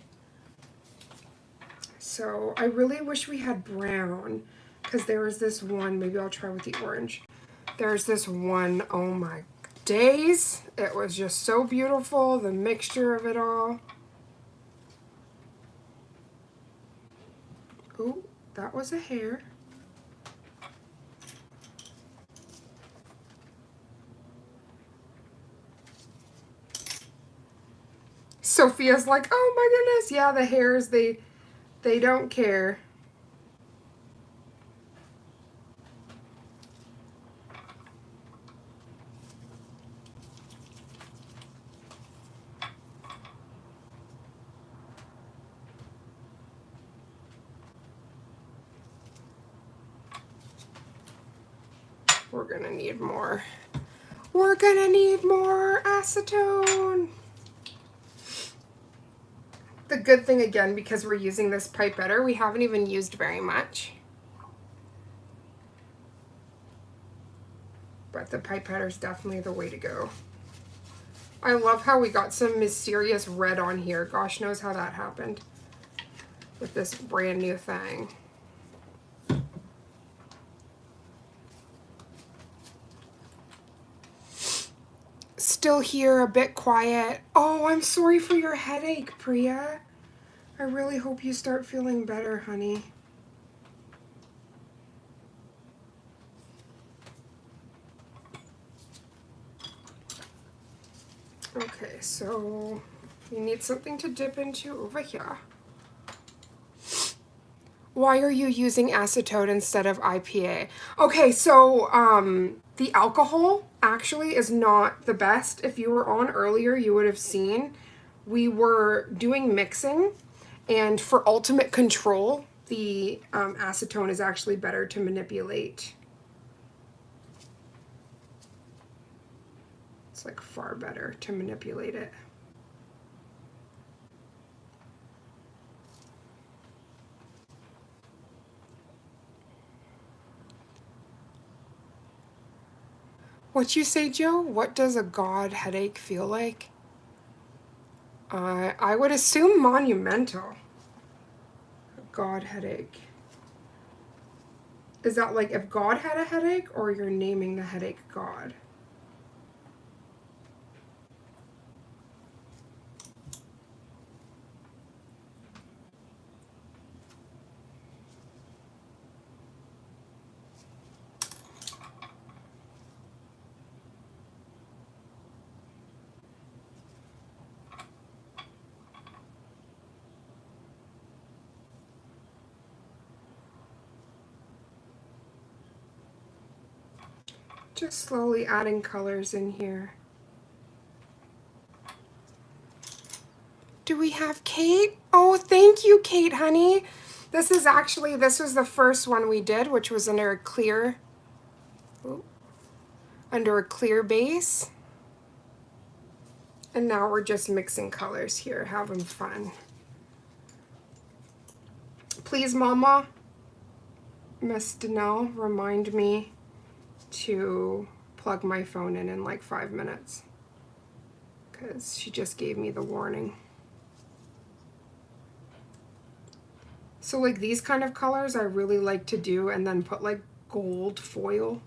So I really wish we had brown, because there was this one, maybe I'll try with the orange. There's this one, oh my days. It was just so beautiful, the mixture of it all. Oh, that was a hair. Sophia's like, oh my goodness, yeah, the hairs, they don't care. We're gonna need more. We're gonna need more acetone. The good thing, again, because we're using this pipetter, we haven't even used very much. But the pipetter is definitely the way to go. I love how we got some mysterious red on here. Gosh knows how that happened with this brand new thing. Still here, a bit quiet. Oh, I'm sorry for your headache, Priya. I really hope you start feeling better, honey. Okay, so you need something to dip into over here. Why are you using acetone instead of IPA? Okay, so the alcohol actually is not the best. If you were on earlier, you would have seen we were doing mixing, and for ultimate control, the acetone is actually better to manipulate. It's like far better to manipulate it. What you say, Joe? What does a god headache feel like? I would assume monumental. God headache. Is that like if God had a headache, or you're naming the headache God? Just slowly adding colors in here. Do we have Kate? Oh, thank you, Kate, honey. This was the first one we did, which was under a clear, base. And now we're just mixing colors here, having fun. Please, Mama, Miss Danelle, remind me to plug my phone in like 5 minutes, because she just gave me the warning. So like these kind of colors I really like to do, and then put like gold foil.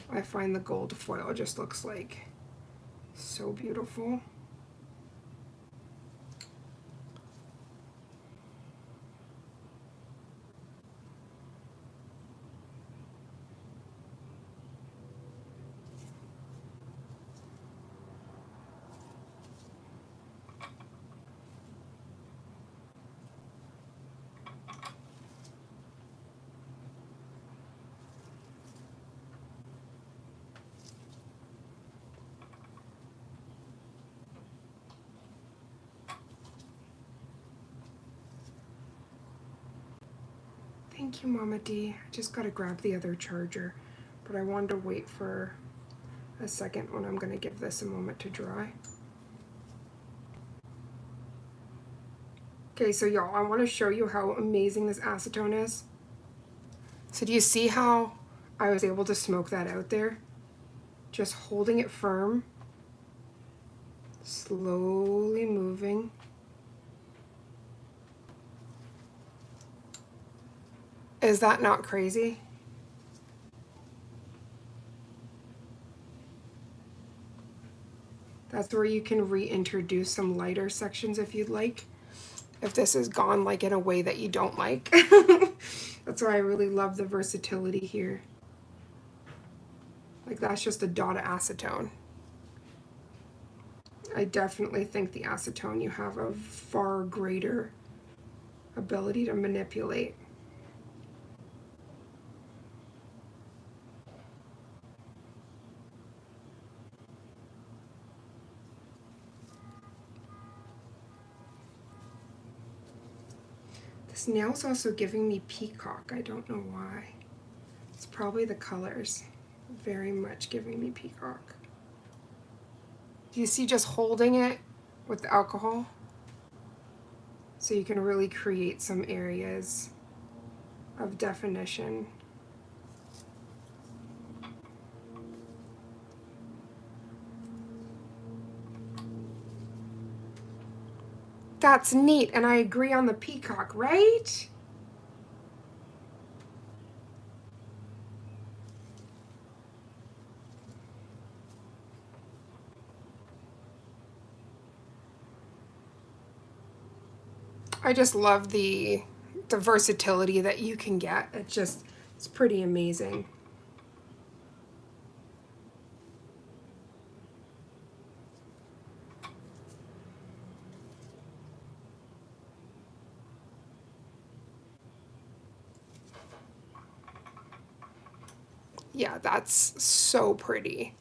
I find the gold foil just looks like so beautiful. Thank you, Mama D. I just gotta grab the other charger, but I wanted to wait for a second when I'm gonna give this a moment to dry. Okay, so y'all, I want to show you how amazing this acetone is. So do you see how I was able to smoke that out there? Just holding it firm, slowly moving. Is that not crazy? That's where you can reintroduce some lighter sections if you'd like. If this is gone like in a way that you don't like. That's why I really love the versatility here. Like that's just a dot of acetone. I definitely think the acetone, you have a far greater ability to manipulate. This nail's also giving me peacock. I don't know why. It's probably the colors. Very much giving me peacock. Do you see just holding it with the alcohol? So you can really create some areas of definition. That's neat, and I agree on the peacock, right? I just love the versatility that you can get. It's pretty amazing. Yeah, that's so pretty.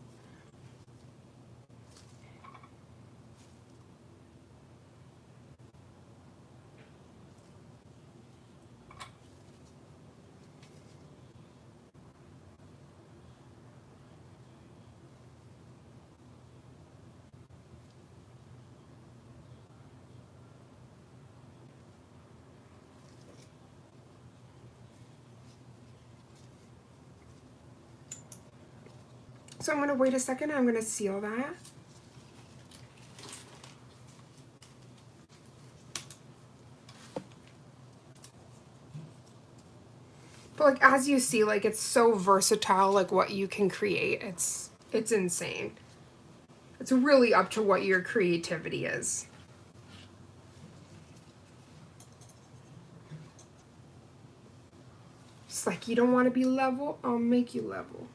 So I'm going to wait a second. I'm going to seal that. But like, as you see, like, it's so versatile, like what you can create. It's insane. It's really up to what your creativity is. It's like, you don't want to be level? I'll make you level.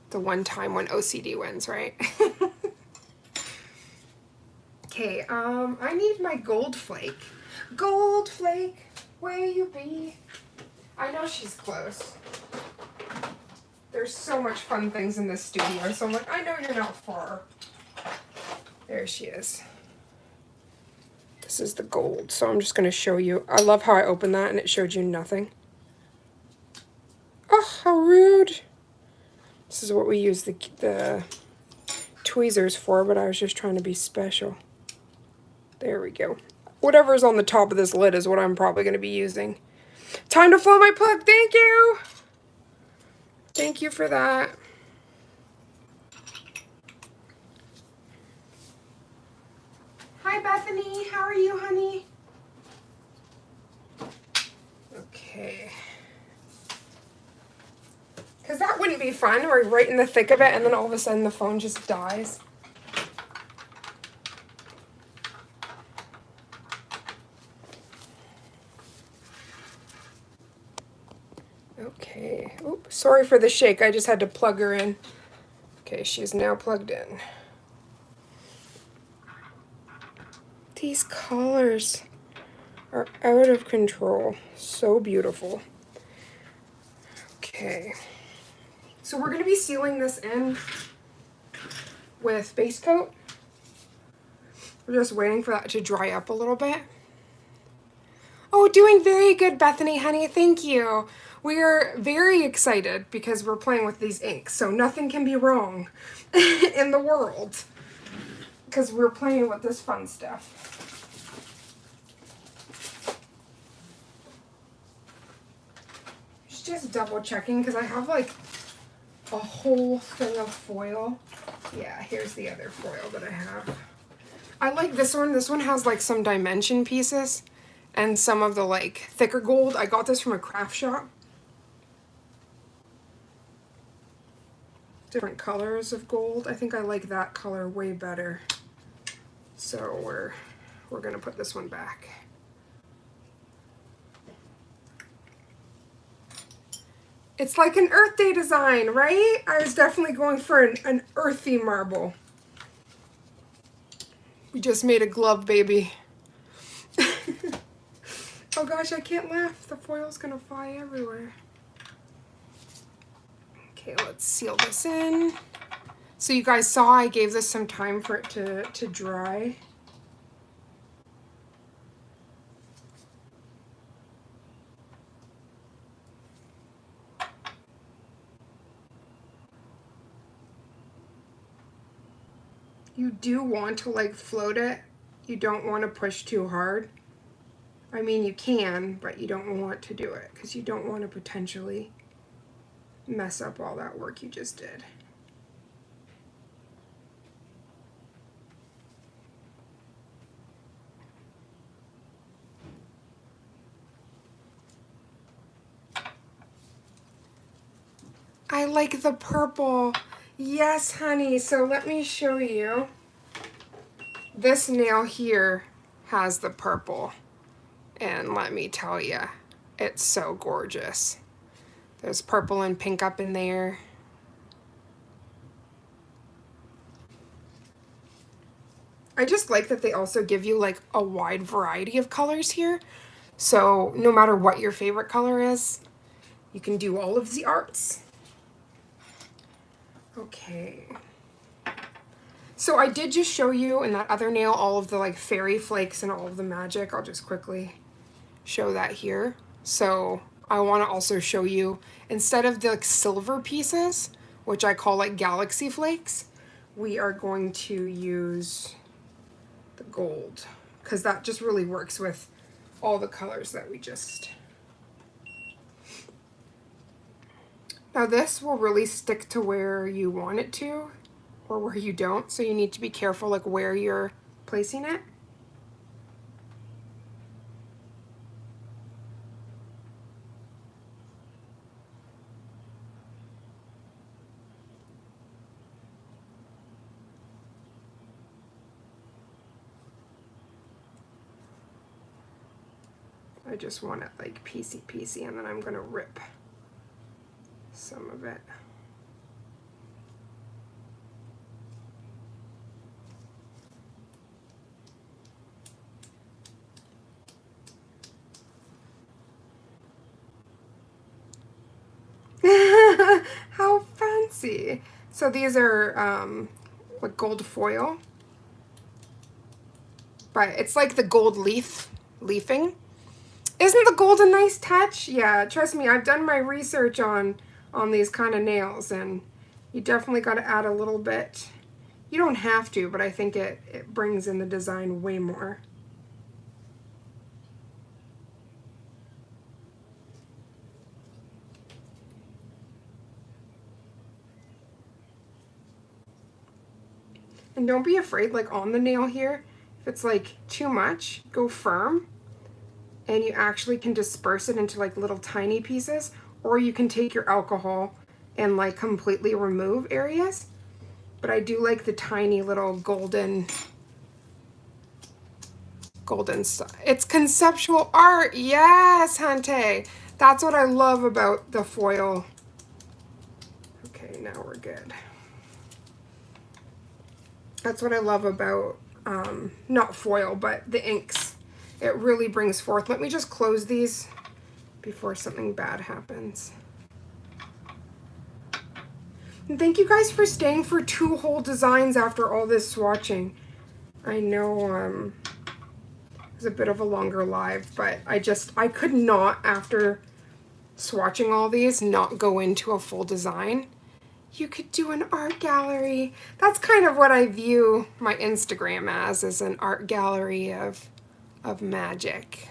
The one time when OCD wins, right? Okay, I need my gold flake. Gold flake, where you be? I know she's close. There's so much fun things in this studio, so I'm like, I know you're not far. There she is. This is the gold, so I'm just going to show you. I love how I opened that and it showed you nothing. Oh, how rude. This is what we use the tweezers for, but I was just trying to be special. There we go. Whatever's on the top of this lid is what I'm probably going to be using. Time to flow my plug. Thank you. Thank you for that. Hi, Bethany. How are you, honey? Okay. Because that wouldn't be fun. We're right in the thick of it, and then all of a sudden the phone just dies. Okay. Oops, sorry for the shake. I just had to plug her in. Okay, she's now plugged in. These colors are out of control. So beautiful. Okay. So we're going to be sealing this in with base coat. We're just waiting for that to dry up a little bit. Oh, doing very good, Bethany, honey. Thank you. We are very excited because we're playing with these inks, so nothing can be wrong in the world because we're playing with this fun stuff. Just double checking because I have like a whole thing of foil. Yeah, here's the other foil that I have. I like this one. This one has like some dimension pieces and some of the like thicker gold. I got this from a craft shop. Different colors of gold. I think I like that color way better. So we're gonna put this one back. It's like an Earth Day design, right? I was definitely going for an earthy marble. We just made a glove, baby. Oh gosh, I can't laugh. The foil's gonna fly everywhere. Okay, let's seal this in. So you guys saw I gave this some time for it to dry. You do want to like float it. You don't want to push too hard. I mean, you can, but you don't want to do it because you don't want to potentially mess up all that work you just did. I like the purple. Yes, honey. So let me show you. This nail here has the purple. And let me tell you, it's so gorgeous. There's purple and pink up in there. I just like that they also give you like a wide variety of colors here. So no matter what your favorite color is, you can do all of the arts. Okay. So I did just show you in that other nail all of the like fairy flakes and all of the magic. I'll just quickly show that here. So I want to also show you, instead of the like silver pieces, which I call like galaxy flakes, we are going to use the gold because that just really works with all the colors that we just Now this will really stick to where you want it to or where you don't, so you need to be careful like where you're placing it. I just want it like piecey and then I'm gonna rip some of it. How fancy. So these are like gold foil, but it's like the gold leafing. Isn't the gold a nice touch? Yeah, trust me, I've done my research on these kind of nails, and you definitely got to add a little bit. You don't have to, but I think it brings in the design way more. And don't be afraid, like on the nail here, if it's like too much, go firm. And you actually can disperse it into like little tiny pieces, or you can take your alcohol and like completely remove areas. But I do like the tiny little golden, it's conceptual art. Yes, Hante. That's what I love about the foil. Okay, now we're good. That's what I love about, not foil, but the inks. It really brings forth. Let me just close these before something bad happens. And thank you guys for staying for 2 whole designs after all this swatching. I know it was a bit of a longer live, but I could not, after swatching all these, not go into a full design. You could do an art gallery. That's kind of what I view my Instagram as an art gallery of magic.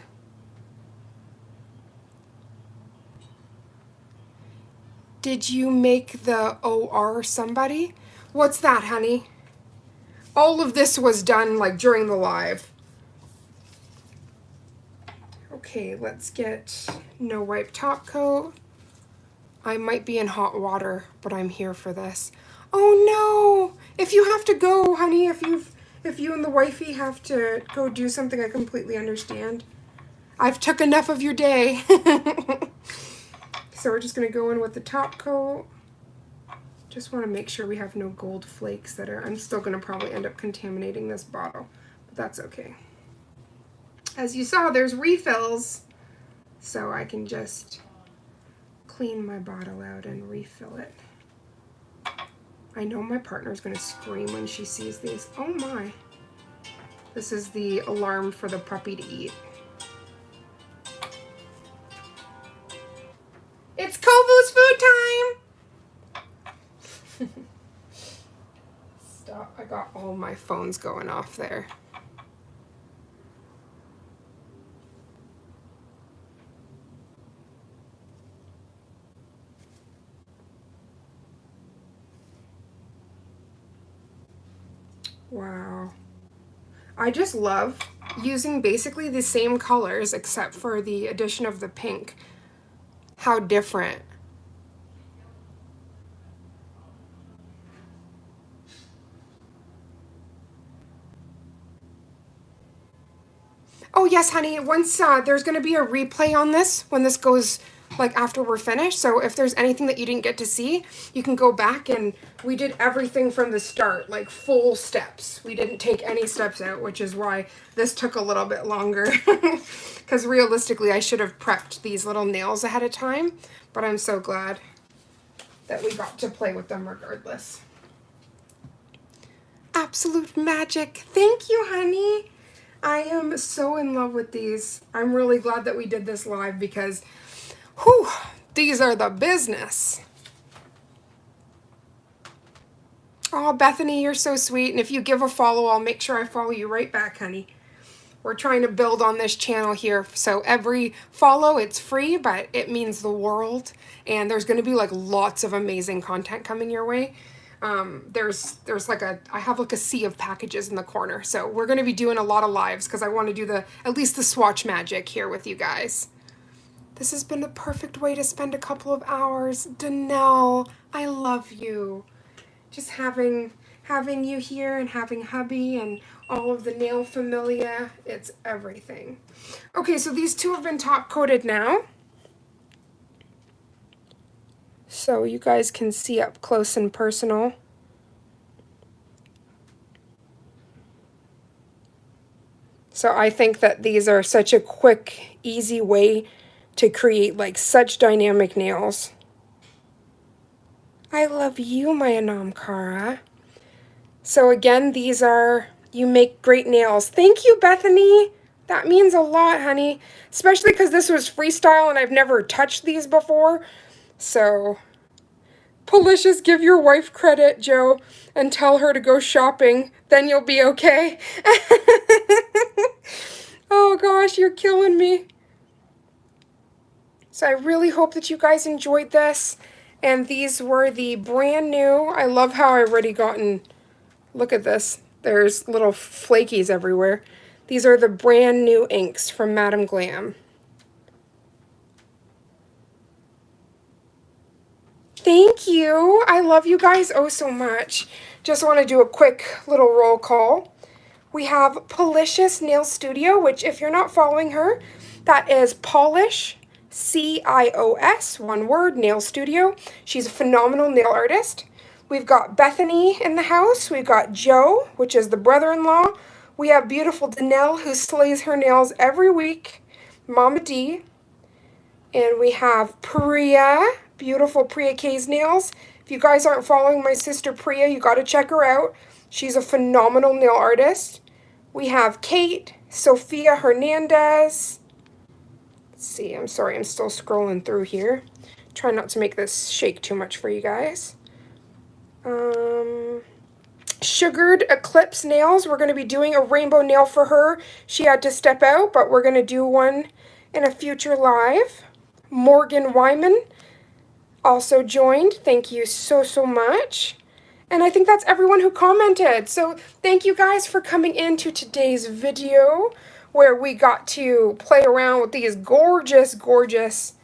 Did you make the OR somebody? What's that, honey? All of this was done like during the live. Okay, let's get no wipe top coat. I might be in hot water, but I'm here for this. Oh no! If you have to go, honey, if you and the wifey have to go do something, I completely understand. I've took enough of your day. So we're just gonna go in with the top coat. Just want to make sure we have no gold flakes that are, I'm still gonna probably end up contaminating this bottle, but that's okay. As you saw, there's refills, so I can just clean my bottle out and refill it. I know my partner's gonna scream when she sees these. Oh my. This is the alarm for the puppy to eat. It's Kovu's food time! Stop, I got all my phones going off there. Wow. I just love using basically the same colors except for the addition of the pink. How different. Oh yes, honey, once there's going to be a replay on this when this goes, like after we're finished. So if there's anything that you didn't get to see, you can go back, and we did everything from the start, like full steps. We didn't take any steps out, which is why this took a little bit longer. Because realistically, I should have prepped these little nails ahead of time, but I'm so glad that we got to play with them regardless. Absolute magic. Thank you, honey. I am so in love with these. I'm really glad that we did this live because, whew, these are the business. Oh, Bethany, you're so sweet. And if you give a follow, I'll make sure I follow you right back, honey. We're trying to build on this channel here. So every follow, it's free, but it means the world. And there's going to be like lots of amazing content coming your way. There's like I have like a sea of packages in the corner. So we're going to be doing a lot of lives because I want to do at least the swatch magic here with you guys. This has been the perfect way to spend a couple of hours. Danelle, I love you. Just having you here and having hubby and all of the nail familia, it's everything. Okay, so these two have been top coated now. So you guys can see up close and personal. So I think that these are such a quick, easy way to create like such dynamic nails. I love you, my Anamkara. So again, these are, you make great nails. Thank you, Bethany. That means a lot, honey. Especially because this was freestyle and I've never touched these before. So, Policious, give your wife credit, Joe, and tell her to go shopping. Then you'll be okay. Oh gosh, you're killing me. So I really hope that you guys enjoyed this. And these were the brand new. I love how I already gotten... Look at this. There's little flakies everywhere. These are the brand new inks from Madam Glam. Thank you. I love you guys oh so much. Just want to do a quick little roll call. We have Policious Nail Studio, which if you're not following her, that is Polish, C-I-O-S, one word, Nail Studio. She's a phenomenal nail artist. We've got Bethany in the house. We've got Joe, which is the brother-in-law. We have beautiful Danelle, who slays her nails every week. Mama D. And we have Priya, beautiful Priya K's nails. If you guys aren't following my sister Priya, you got to check her out. She's a phenomenal nail artist. We have Kate, Sophia Hernandez. Let's see, I'm sorry, I'm still scrolling through here. Try not to make this shake too much for you guys. Sugared Eclipse Nails. We're going to be doing a rainbow nail for her. She had to step out, but we're going to do one in a future live. Morgan Wyman also joined. Thank you so, so much. And I think that's everyone who commented. So thank you guys for coming into today's video where we got to play around with these gorgeous, gorgeous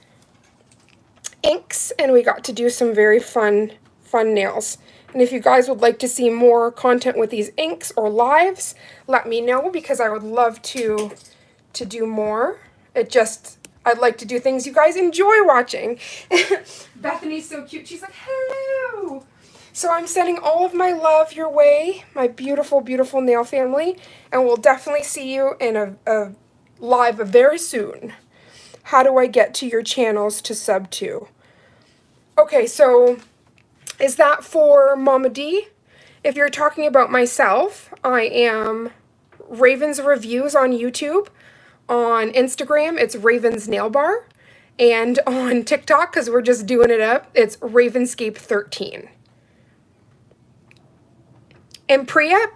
inks. And we got to do some very fun nails. And if you guys would like to see more content with these inks or lives, let me know because I would love to do more. I'd like to do things you guys enjoy watching. Bethany's so cute. She's like, hello. So I'm sending all of my love your way, my beautiful, beautiful nail family. And we'll definitely see you in a live very soon. How do I get to your channels to sub to? Okay, so is that for Mama D? If you're talking about myself, I am Raven's Reviews on YouTube. On Instagram, it's Raven's Nail Bar. And on TikTok, because we're just doing it up, it's Ravenscape13. And Priya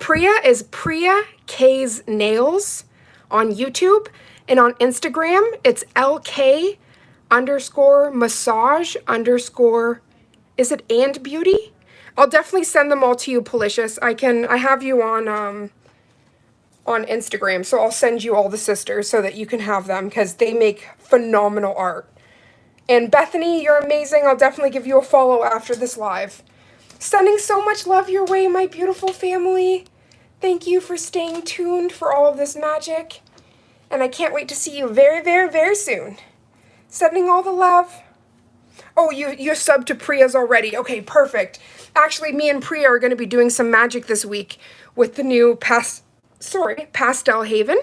is Priya K's Nails on YouTube. And on Instagram, it's LK_massage_ is it and beauty? I'll definitely send them all to you, Policious. I have you on Instagram, so I'll send you all the sisters so that you can have them because they make phenomenal art. And Bethany, you're amazing. I'll definitely give you a follow after this live. Sending so much love your way, my beautiful family. Thank you for staying tuned for all of this magic. And I can't wait to see you very, very, very soon. Sending all the love. Oh, you're subbed to Priya's already. Okay, perfect. Actually, me and Priya are going to be doing some magic this week with the new Pastel Haven.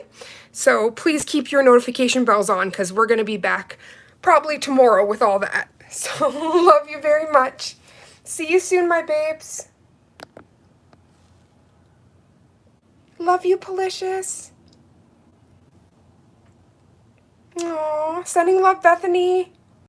So please keep your notification bells on because we're going to be back probably tomorrow with all that. So love you very much. See you soon, my babes. Love you, Policious. Aww, sending love, Bethany.